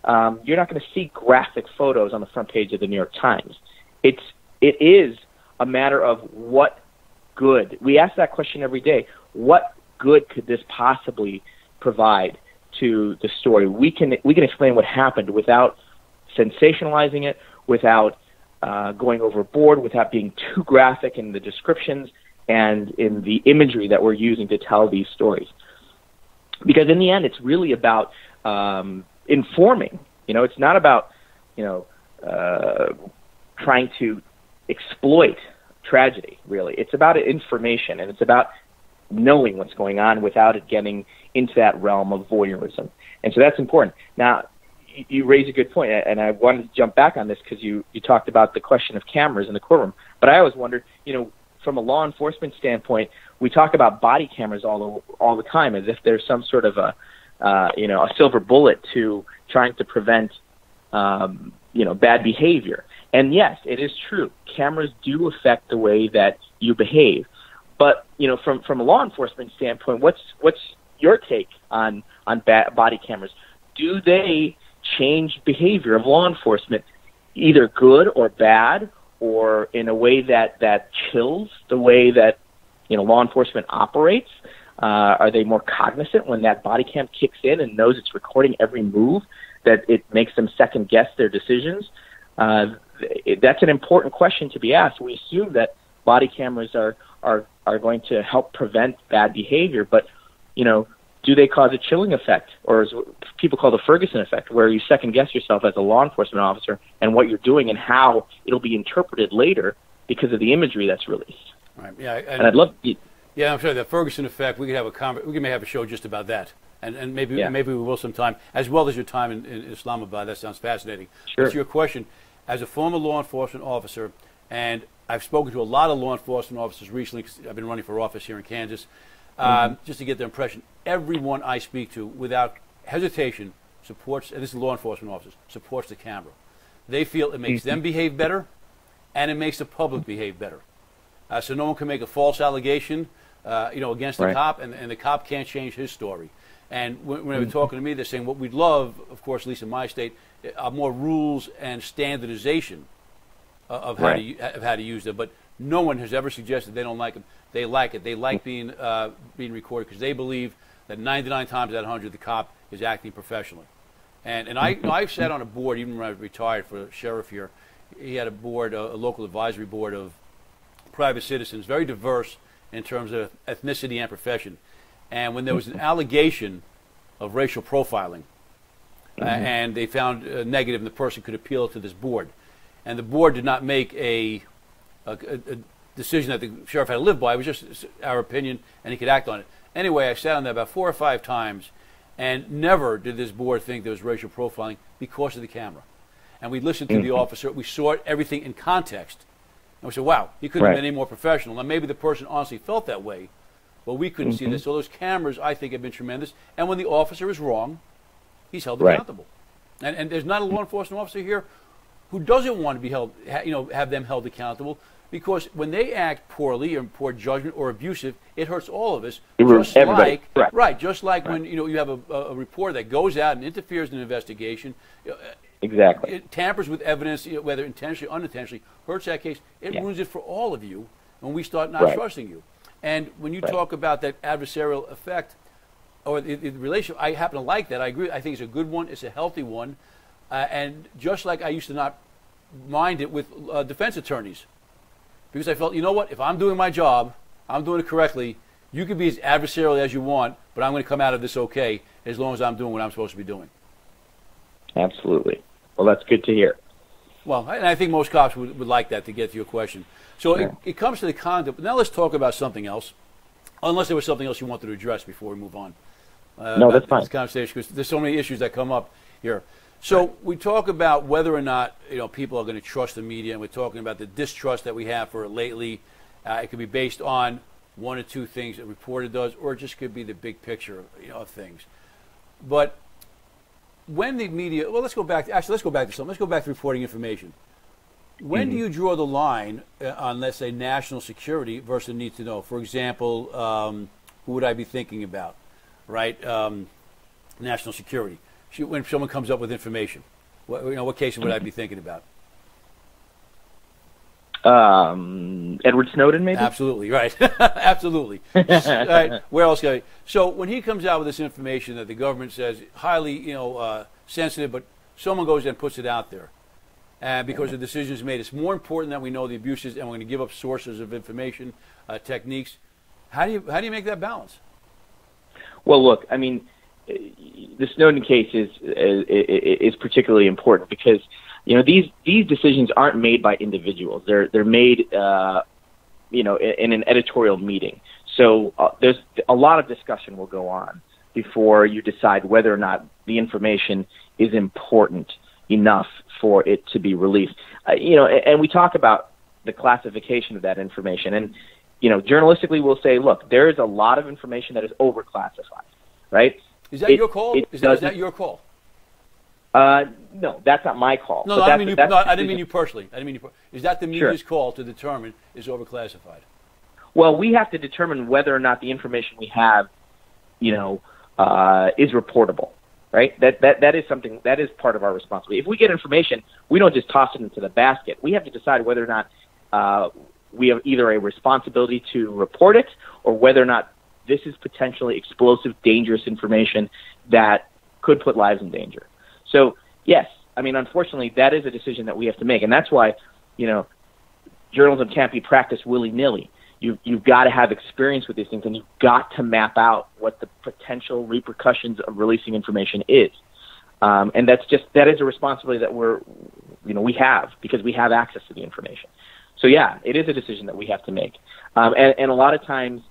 You're not going to see graphic photos on the front page of the New York Times. It is a matter of what good. We ask that question every day. What good could this possibly provide to the story? We can explain what happened without sensationalizing it, without going overboard, without being too graphic in the descriptions and in the imagery that we're using to tell these stories. Because in the end, it's really about informing. It's not about trying to exploit tragedy. Really, it's about information, and it's about knowing what's going on without it getting into that realm of voyeurism. And so that's important. Now, you raise a good point, and I wanted to jump back on this because you talked about the question of cameras in the courtroom. But I always wondered, from a law enforcement standpoint, we talk about body cameras all the time as if there's some sort of a silver bullet to trying to prevent bad behavior. And yes, it is true. Cameras do affect the way that you behave. But, from a law enforcement standpoint, what's your take on body cameras? Do they change behavior of law enforcement, either good or bad, or in a way that chills the way that law enforcement operates? Are they more cognizant when that body cam kicks in and knows it's recording every move, that it makes them second guess their decisions? That's an important question to be asked. We assume that body cameras are going to help prevent bad behavior, but do they cause a chilling effect, or is what people call the Ferguson effect, where you second guess yourself as a law enforcement officer and what you're doing and how it'll be interpreted later because of the imagery that's released? Right. Yeah, and I'd love. Yeah, I'm sure the Ferguson effect. We could have we may have a show just about that, and maybe we will sometime, as well as your time in Islamabad. That sounds fascinating. Sure. To your question, as a former law enforcement officer, and I've spoken to a lot of law enforcement officers recently, 'cause I've been running for office here in Kansas, just to get their impression. Everyone I speak to, without hesitation, supports, and this is law enforcement officers, supports the camera. They feel it makes them behave better, and it makes the public behave better. So no one can make a false allegation, against the cop, and the cop can't change his story. And when they were talking to me, they're saying what we'd love, of course, at least in my state, are more rules and standardization of how to use them. But no one has ever suggested they don't like them. They like it. They like being recorded because they believe that 99 times out of 100 the cop is acting professionally. And I've sat on a board, even when I was retired for a sheriff here. He had a board, a local advisory board of private citizens, very diverse in terms of ethnicity and profession. And when there was an allegation of racial profiling, and they found negative, and the person could appeal to this board, and the board did not make a decision that the sheriff had to live by. It was just our opinion, and he could act on it. Anyway, I sat on that about 4 or 5 times, and never did this board think there was racial profiling because of the camera. And we listened to the officer. We saw everything in context. And we said, wow, he couldn't have been any more professional. Now, maybe the person honestly felt that way, but we couldn't see this. So those cameras, I think, have been tremendous. And when the officer is wrong, he's held accountable. And there's not a law enforcement officer here who doesn't want to be held, have them held accountable, because when they act poorly or poor judgment or abusive, it hurts all of us. Just like when you have a reporter that goes out and interferes in an investigation. Exactly. It tampers with evidence, whether intentionally or unintentionally, hurts that case. It ruins it for all of you when we start not trusting you. And when you talk about that adversarial effect or the relationship, I happen to like that. I agree. I think it's a good one. It's a healthy one. And just like I used to not mind it with defense attorneys, because I felt, you know what, if I'm doing my job, I'm doing it correctly, you can be as adversarial as you want, but I'm going to come out of this okay as long as I'm doing what I'm supposed to be doing. Absolutely. Well, that's good to hear. Well, and I think most cops would like that, to get to your question. So it comes to the conduct. Now let's talk about something else, unless there was something else you wanted to address before we move on. No, that's fine. This conversation, because there's so many issues that come up here. So we talk about whether or not people are going to trust the media, and we're talking about the distrust that we have for it lately. It could be based on one or two things a reporter does, or it just could be the big picture of things. But when the media, let's go back to something. Let's go back to reporting information. When do you draw the line on, let's say, national security versus need to know? For example, who would I be thinking about, right? National security. When someone comes up with information, what case would I be thinking about? Edward Snowden, maybe? Absolutely, right. Absolutely. All right, where else can I? So when he comes out with this information that the government says highly, sensitive, but someone goes and puts it out there, and because the decision is made, it's more important that we know the abuses, and we're going to give up sources of information, techniques. How do you make that balance? Well, look, I mean, the Snowden case is particularly important because these decisions aren't made by individuals. They're made in an editorial meeting. So there's a lot of discussion will go on before you decide whether or not the information is important enough for it to be released. And we talk about the classification of that information, and journalistically we'll say, look, there is a lot of information that is overclassified, right? Is that your call? Is that your call? no, that's not my call. No, I didn't mean you personally. Is that the media's call to determine is overclassified? Well, we have to determine whether or not the information we have, is reportable, right? That is something that is part of our responsibility. If we get information, we don't just toss it into the basket. We have to decide whether or not we have either a responsibility to report it or whether or not this is potentially explosive, dangerous information that could put lives in danger. So, yes, unfortunately, that is a decision that we have to make, and that's why, journalism can't be practiced willy-nilly. You've got to have experience with these things, and you've got to map out what the potential repercussions of releasing information is. And that is a responsibility that we have because we have access to the information. So yeah, it is a decision that we have to make. And a lot of times,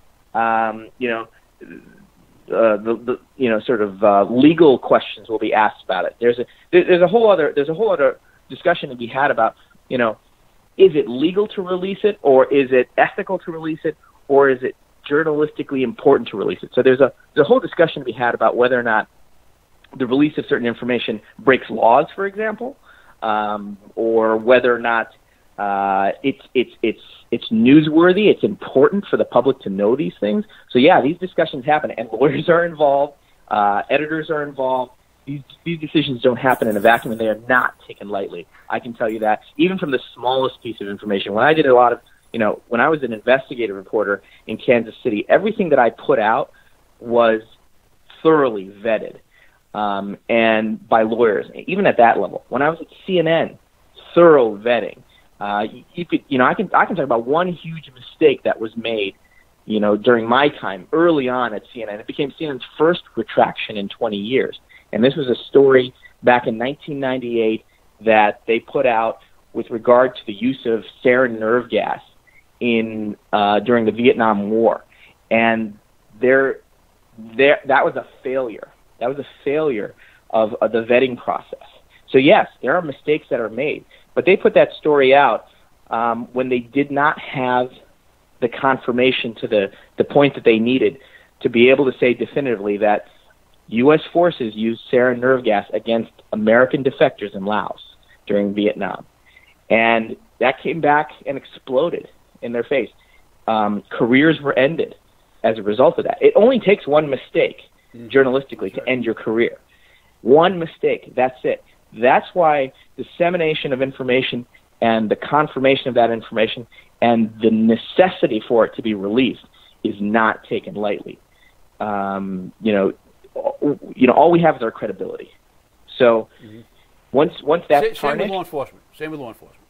legal questions will be asked about it. There's a whole other discussion to be had about, is it legal to release it, or is it ethical to release it, or is it journalistically important to release it? So there's a whole discussion to be had about whether or not the release of certain information breaks laws, for example, or whether or not it's newsworthy. It's important for the public to know these things. So yeah, these discussions happen, and lawyers are involved, editors are involved. These decisions don't happen in a vacuum, and they are not taken lightly. I can tell you that, even from the smallest piece of information. When I did a lot of, when I was an investigative reporter in Kansas City, everything that I put out was thoroughly vetted, and by lawyers, even at that level. When I was at CNN, thorough vetting. I can talk about one huge mistake that was made, during my time early on at CNN. It became CNN's first retraction in 20 years. And this was a story back in 1998 that they put out with regard to the use of sarin nerve gas during the Vietnam War. And that was a failure. That was a failure of the vetting process. So yes, there are mistakes that are made, but they put that story out when they did not have the confirmation to the point that they needed to be able to say definitively that U.S. forces used sarin nerve gas against American defectors in Laos during Vietnam. And that came back and exploded in their face. Careers were ended as a result of that. It only takes one mistake journalistically to end your career. One mistake, that's it. That's why dissemination of information and the confirmation of that information and the necessity for it to be released is not taken lightly. All we have is our credibility. So once that's same with law enforcement.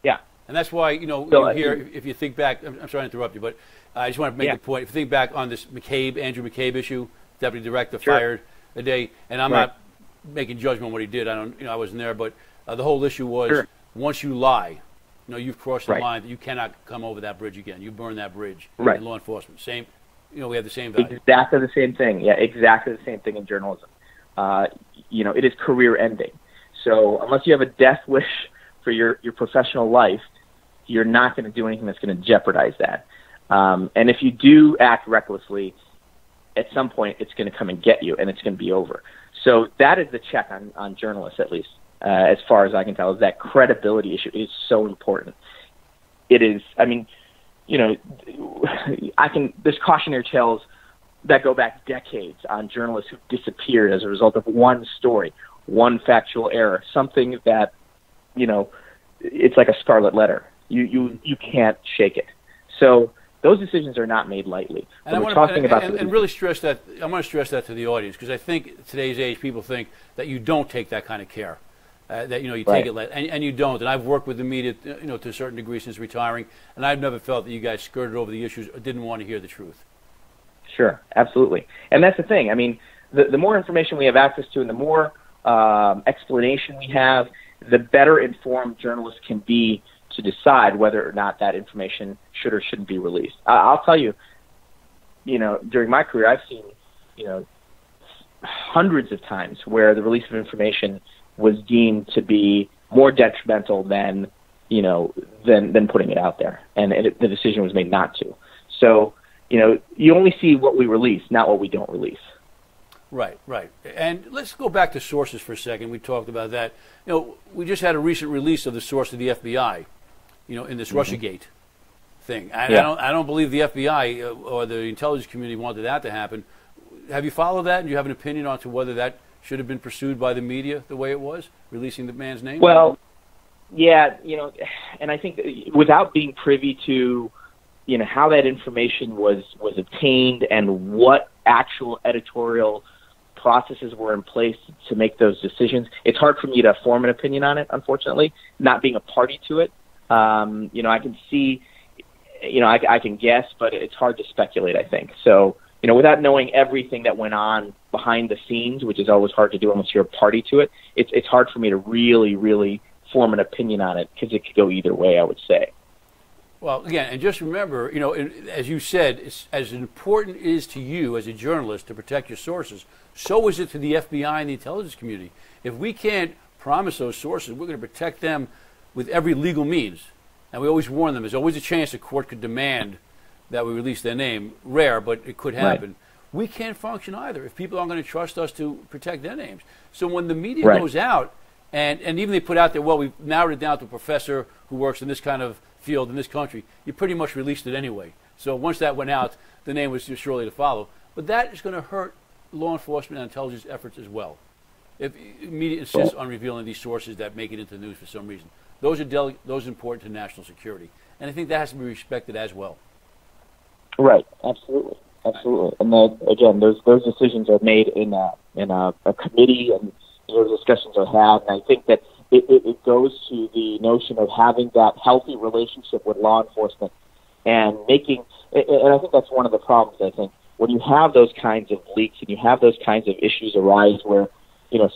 Yeah. And that's why, here, if you think back, I'm sorry to interrupt you, but I just want to make a point. If you think back on this Andrew McCabe issue, deputy director fired a day, and I'm not making judgment on what he did. I wasn't there, but the whole issue was once you lie, you've crossed the line that you cannot come over that bridge again. You burn that bridge in law enforcement. Same, we have the same value. Exactly the same thing. Yeah, exactly the same thing in journalism. It is career ending. So unless you have a death wish for your professional life, you're not going to do anything that's going to jeopardize that. And if you do act recklessly, at some point it's going to come and get you, and it's going to be over. So that is the check on journalists, at least, as far as I can tell, is that credibility issue is so important. It is, there's cautionary tales that go back decades on journalists who disappeared as a result of one story, one factual error, something that, it's like a scarlet letter. You can't shake it. So those decisions are not made lightly. And I want to really stress that. I want to stress that to the audience, because I think today's age people think that you don't take that kind of care, that you take it, and you don't. And I've worked with the media, to a certain degree since retiring, and I've never felt that you guys skirted over the issues or didn't want to hear the truth. Sure, absolutely, and that's the thing. The more information we have access to, and the more explanation we have, the better informed journalists can be to decide whether or not that information should or shouldn't be released. I'll tell you, during my career, I've seen, hundreds of times where the release of information was deemed to be more detrimental than putting it out there, and the decision was made not to. So, you only see what we release, not what we don't release. Right, right. And let's go back to sources for a second. We talked about that. We just had a recent release of the source of the FBI, in this Russiagate thing. And I don't believe the FBI or the intelligence community wanted that to happen. Have you followed that? And do you have an opinion on to whether that should have been pursued by the media the way it was, releasing the man's name? Well, yeah, and I think that without being privy to, how that information was obtained and what actual editorial processes were in place to make those decisions, it's hard for me to form an opinion on it, unfortunately, not being a party to it. I can see, I can guess, but it's hard to speculate, I think. So, without knowing everything that went on behind the scenes, which is always hard to do unless you're a party to it, it's hard for me to really, really form an opinion on it because it could go either way, I would say. Well, again, and just remember, as you said, it's as important it is to you as a journalist to protect your sources, so is it to the FBI and the intelligence community. If we can't promise those sources, we're going to protect them with every legal means. And we always warn them, there's always a chance the court could demand that we release their name. Rare, but it could happen. Right. We can't function either if people aren't going to trust us to protect their names. So when the media goes out, and even they put out there, well, we've narrowed it down to a professor who works in this kind of field in this country, you pretty much released it anyway. So once that went out, the name was just surely to follow. But that is going to hurt law enforcement and intelligence efforts as well. If media insists on revealing these sources that make it into the news for some reason, those are important to national security. And I think that has to be respected as well. Right, absolutely. And again, those decisions are made in a committee, and those discussions are had. And I think that it goes to the notion of having that healthy relationship with law enforcement and making. And I think that's one of the problems. I think when you have those kinds of leaks and you have those kinds of issues arise where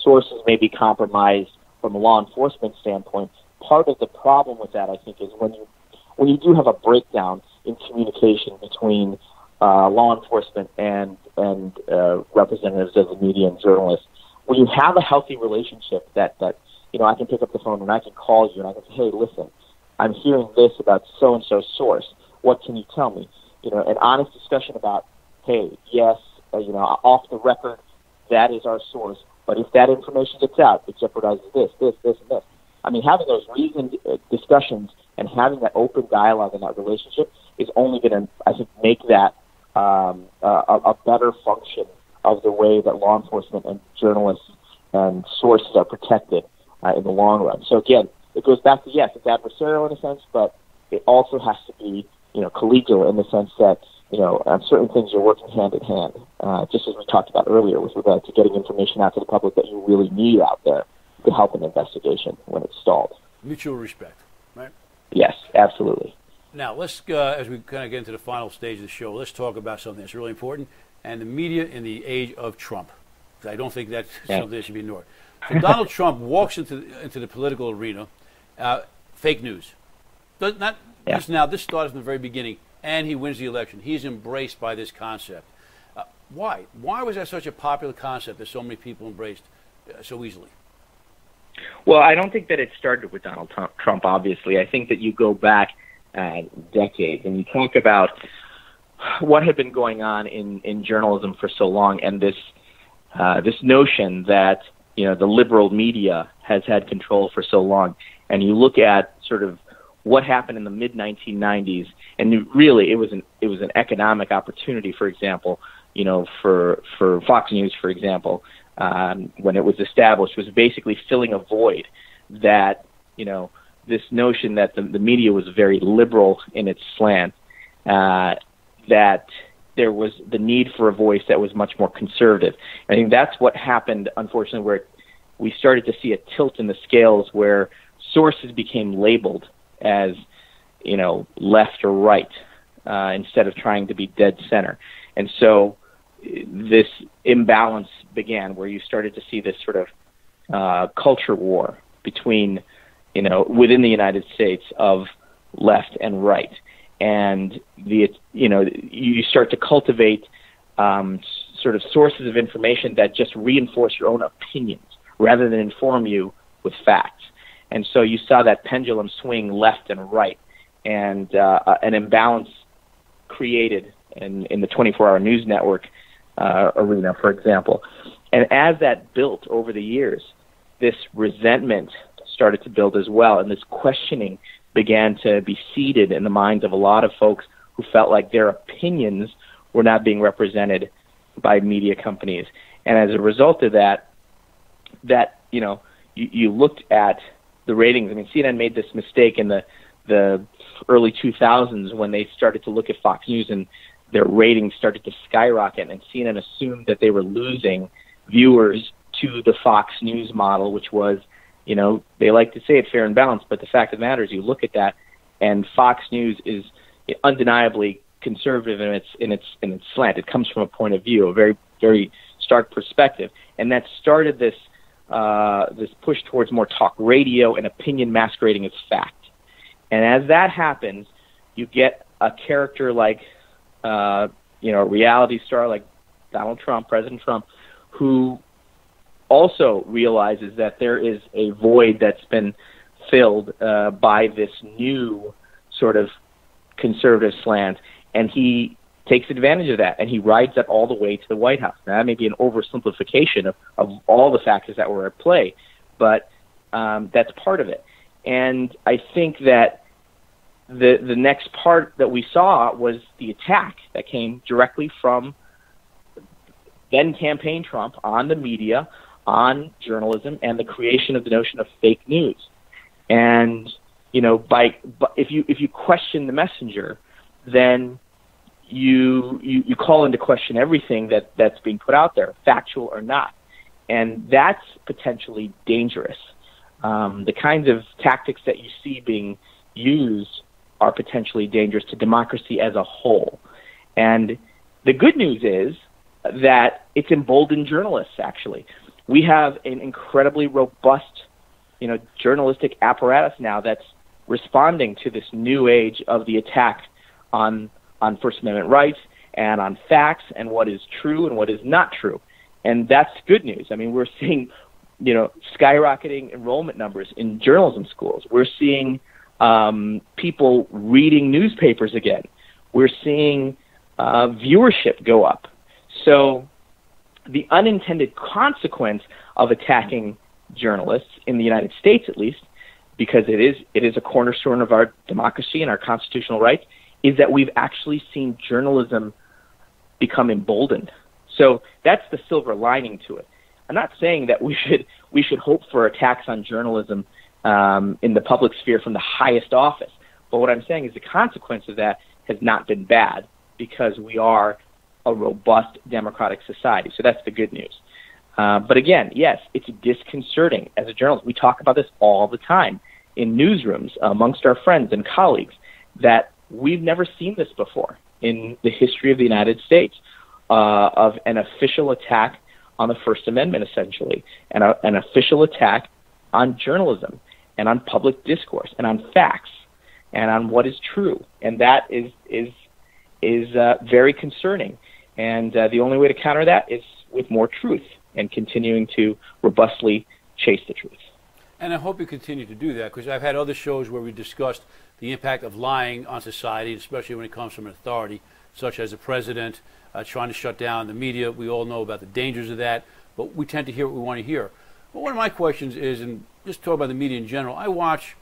sources may be compromised from a law enforcement standpoint. Part of the problem with that, I think, is when you do have a breakdown in communication between law enforcement and representatives of the media and journalists. When you have a healthy relationship that I can pick up the phone and I can call you and I can say, hey, listen, I'm hearing this about so-and-so source. What can you tell me? An honest discussion about, hey, yes, off the record, that is our source. But if that information gets out, it jeopardizes this, and this. I mean, having those reasoned discussions and having that open dialogue in that relationship is only going to, I think, make that a better function of the way that law enforcement and journalists and sources are protected in the long run. So again, it goes back to, yes, it's adversarial in a sense, but it also has to be, collegial in the sense that, on certain things you're working hand in hand, just as we talked about earlier with regard to getting information out to the public that you really need out there to help an investigation when it's stalled. Mutual respect, right? Yes, absolutely. Now, let's, as we kind of get into the final stage of the show, let's talk about something that's really important, and the media in the age of Trump. Because I don't think that's something that should be ignored. So Donald Trump walks into the political arena, fake news. Now, this started from the very beginning, and he wins the election. He's embraced by this concept. Why? Why was that such a popular concept that so many people embraced so easily? Well, I don't think that it started with Donald Trump, obviously. I think that you go back decades and you talk about what had been going on in journalism for so long, and this notion that the liberal media has had control for so long. And you look at sort of what happened in the mid-1990s, and really it was an economic opportunity, for example, for Fox News, for example, when it was established, was basically filling a void that, this notion that the media was very liberal in its slant, that there was the need for a voice that was much more conservative. I think that's what happened, unfortunately, where we started to see a tilt in the scales where sources became labeled as, left or right, instead of trying to be dead center. And so this imbalance began where you started to see this sort of culture war between, within the United States of left and right. And you start to cultivate sort of sources of information that just reinforce your own opinions rather than inform you with facts. And so you saw that pendulum swing left and right, and an imbalance created in the 24-hour news network arena, for example. And as that built over the years, this resentment started to build as well, and this questioning began to be seeded in the minds of a lot of folks who felt like their opinions were not being represented by media companies. And as a result of that, you looked at the ratings. I mean, CNN made this mistake in the early 2000s when they started to look at Fox News, and their ratings started to skyrocket, and CNN assumed that they were losing viewers to the Fox News model, which was, they like to say it fair and balanced, but the fact of the matter is you look at that, and Fox News is undeniably conservative in its slant. It comes from a point of view, a very, very stark perspective, and that started this push towards more talk radio and opinion masquerading as fact. And as that happens, you get a character like, a reality star like Donald Trump, President Trump, who also realizes that there is a void that's been filled by this new sort of conservative slant, and he takes advantage of that, and he rides that all the way to the White House. Now, that may be an oversimplification of all the factors that were at play, but that's part of it. And I think that the next part that we saw was the attack that came directly from then-campaign Trump on the media, on journalism, and the creation of the notion of fake news. And if you question the messenger, then you call into question everything that's being put out there, factual or not, and that's potentially dangerous. The kinds of tactics that you see being used are potentially dangerous to democracy as a whole. And the good news is that it's emboldened journalists, actually. We have an incredibly robust, journalistic apparatus now that's responding to this new age of the attack on First Amendment rights and on facts and what is true and what is not true. And that's good news. I mean, we're seeing, skyrocketing enrollment numbers in journalism schools. We're seeing people reading newspapers again. We're seeing viewership go up. So the unintended consequence of attacking journalists in the United States, at least, because it is a cornerstone of our democracy and our constitutional rights, is that we've actually seen journalism become emboldened. So that's the silver lining to it. I'm not saying that we should hope for attacks on journalism in the public sphere from the highest office. But what I'm saying is the consequence of that has not been bad, because we are a robust democratic society. So that's the good news. But again, yes, it's disconcerting as a journalist. We talk about this all the time in newsrooms amongst our friends and colleagues, that we've never seen this before in the history of the United States, of an official attack on the First Amendment, essentially, and an official attack on journalism and on public discourse and on facts and on what is true. And that is very concerning. And the only way to counter that is with more truth and continuing to robustly chase the truth. And I hope you continue to do that, because I've had other shows where we discussed the impact of lying on society, especially when it comes from an authority, such as the president trying to shut down the media. We all know about the dangers of that, but we tend to hear what we want to hear. But one of my questions is, and just talk about the media in general, I watch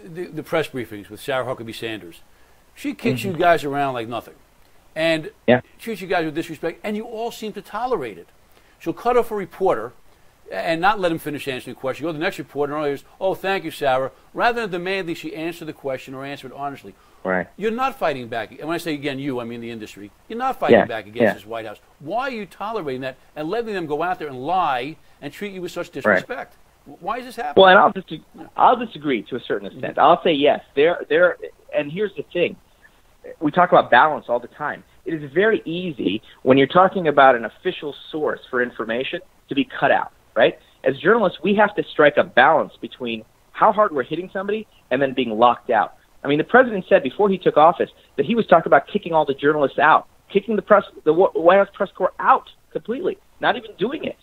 the press briefings with Sarah Huckabee Sanders. She kicks you guys around like nothing, and treats you guys with disrespect, and you all seem to tolerate it. She'll cut off a reporter and not let him finish answering the question. Go to the next reporter, and oh, thank you, Sarah, rather than demanding she answer the question or answer it honestly. Right. You're not fighting back. And when I say, again, you, I mean the industry. You're not fighting back against this White House. Why are you tolerating that and letting them go out there and lie and treat you with such disrespect? Right. Why is this happening? Well, and I'll disagree to a certain extent. I'll say yes. And here's the thing. We talk about balance all the time. It is very easy when you're talking about an official source for information to be cut out, right? As journalists, we have to strike a balance between how hard we're hitting somebody and then being locked out. I mean, the president said before he took office that he was talking about kicking all the journalists out, kicking the White House press corps out completely, not even doing it,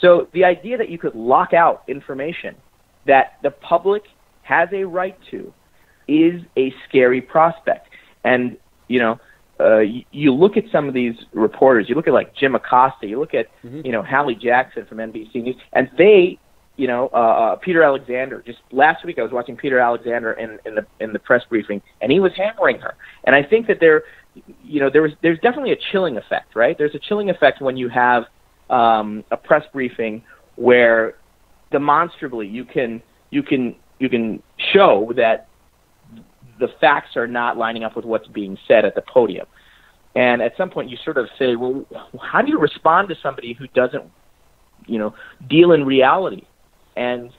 So the idea that you could lock out information that the public has a right to is a scary prospect. And, you look at some of these reporters, you look at like Jim Acosta, you look at, Hallie Jackson from NBC News, and they, Peter Alexander, just last week I was watching Peter Alexander in the press briefing, and he was hammering her. And I think that there's definitely a chilling effect, right? There's a chilling effect when you have a press briefing where demonstrably you can show that the facts are not lining up with what's being said at the podium. And at some point you sort of say, well, how do you respond to somebody who doesn't, deal in reality? And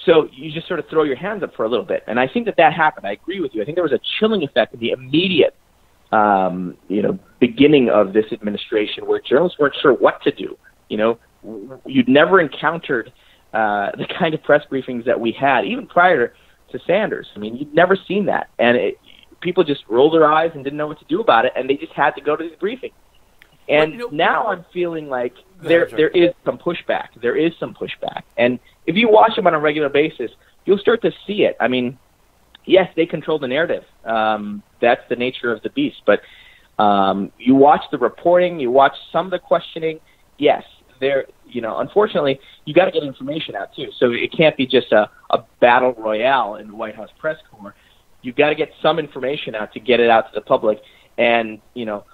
so you just sort of throw your hands up for a little bit. And I think that happened. I agree with you. I think there was a chilling effect in the immediate, beginning of this administration where journalists weren't sure what to do. You'd never encountered the kind of press briefings that we had, even prior to Sanders. I mean, you'd never seen that. And people just rolled their eyes and didn't know what to do about it, and they just had to go to these briefings. And now I'm feeling like there is some pushback. There is some pushback. And if you watch them on a regular basis, you'll start to see it. I mean, yes, they control the narrative. That's the nature of the beast. But you watch the reporting, you watch some of the questioning. Yes, unfortunately, you got to get information out too. So it can't be just a battle royale in the White House press corps. You've got to get some information out to get it out to the public. And,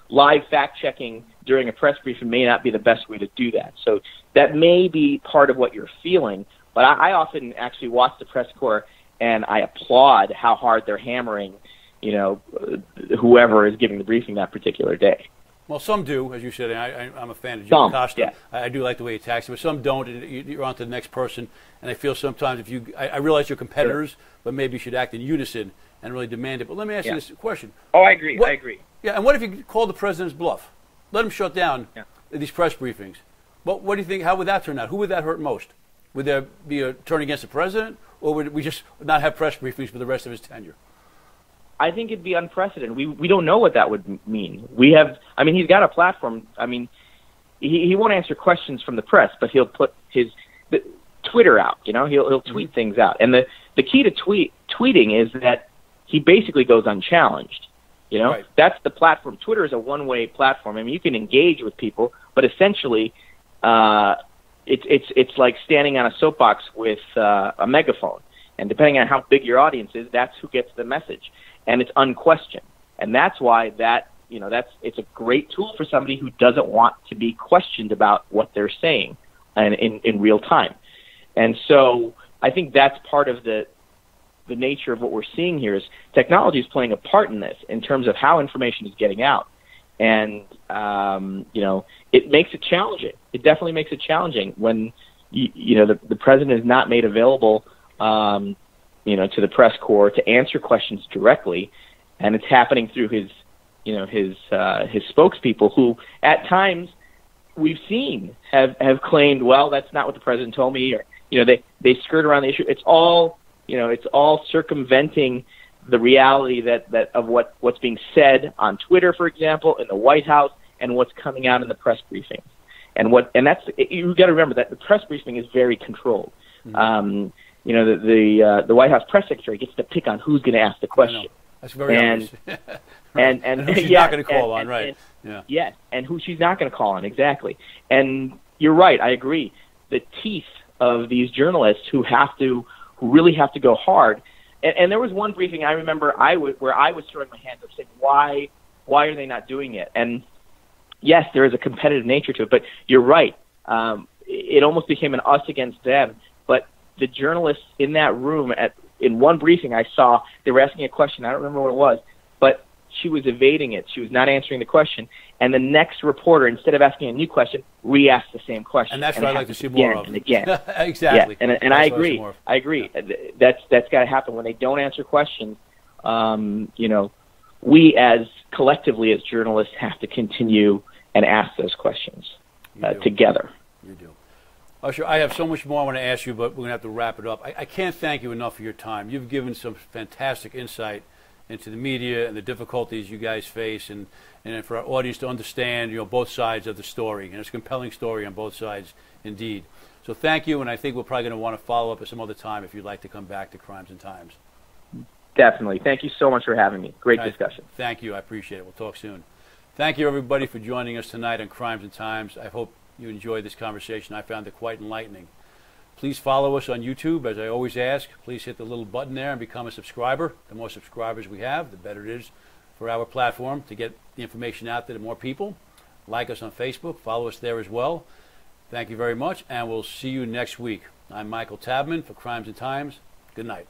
live fact-checking during a press briefing may not be the best way to do that. So that may be part of what you're feeling. But I often actually watch the press corps and I applaud how hard they're hammering, whoever is giving the briefing that particular day. Well, some do, as you said. I'm a fan of Jim Acosta. Yeah. I do like the way he attacks it, but some don't. And you're on to the next person. And I feel sometimes I realize you're competitors, sure, but maybe you should act in unison and really demand it. But let me ask you this question. Oh, I agree. I agree. Yeah, and what if you call the president's bluff? Let him shut down these press briefings. What do you think? How would that turn out? Who would that hurt most? Would there be a turn against the president, or would we just not have press briefings for the rest of his tenure? I think it'd be unprecedented. We don't know what that would mean. He's got a platform. I mean, he won't answer questions from the press, but he'll put his Twitter out. He'll tweet things out. And the key to tweeting is that he basically goes unchallenged. Right. That's the platform. Twitter is a one-way platform. I mean, you can engage with people, but essentially, it's like standing on a soapbox with a megaphone. And depending on how big your audience is, that's who gets the message. And it's unquestioned. And that's why it's a great tool for somebody who doesn't want to be questioned about what they're saying and in real time. And so I think that's part of the nature of what we're seeing here is technology is playing a part in this in terms of how information is getting out. And, it makes it challenging. It definitely makes it challenging when, the president is not made available, to the press corps to answer questions directly. And it's happening through his spokespeople who at times we've seen have claimed, well, that's not what the president told me, or, they skirt around the issue. It's all circumventing the reality that of what's being said on Twitter, for example, in the White House, and what's coming out in the press briefing. And you've got to remember that the press briefing is very controlled. Mm-hmm. The White House press secretary gets to pick on who's going to ask the question. That's very obvious. and who she's not going to call on, right? Yes, and who she's not going to call on, exactly. And you're right, I agree. The teeth of these journalists who really have to go hard. And there was one briefing I remember where I was throwing my hands up saying, why are they not doing it? And yes, there is a competitive nature to it, but you're right. It almost became an us against them. But the journalists in that room, in one briefing I saw, they were asking a question. I don't remember what it was, but she was evading it. She was not answering the question. And the next reporter, instead of asking a new question, re-asked the same question. And that's what I'd like to see more of. And again. Exactly. Yeah. And I agree. I agree. That's got to happen. When they don't answer questions, we collectively as journalists have to continue and ask those questions together. You do. Usher, I have so much more I want to ask you, but we're going to have to wrap it up. I can't thank you enough for your time. You've given some fantastic insight into the media and the difficulties you guys face, and for our audience to understand, both sides of the story. And it's a compelling story on both sides, indeed. So thank you, and I think we're probably going to want to follow up at some other time if you'd like to come back to Crimes and Times. Definitely. Thank you so much for having me. Great discussion. Thank you. I appreciate it. We'll talk soon. Thank you, everybody, for joining us tonight on Crimes and Times. I hope you enjoyed this conversation. I found it quite enlightening. Please follow us on YouTube. As I always ask, please hit the little button there and become a subscriber. The more subscribers we have, the better it is for our platform to get the information out there to more people. Like us on Facebook. Follow us there as well. Thank you very much, and we'll see you next week. I'm Michael Tabman for Crimes and Times. Good night.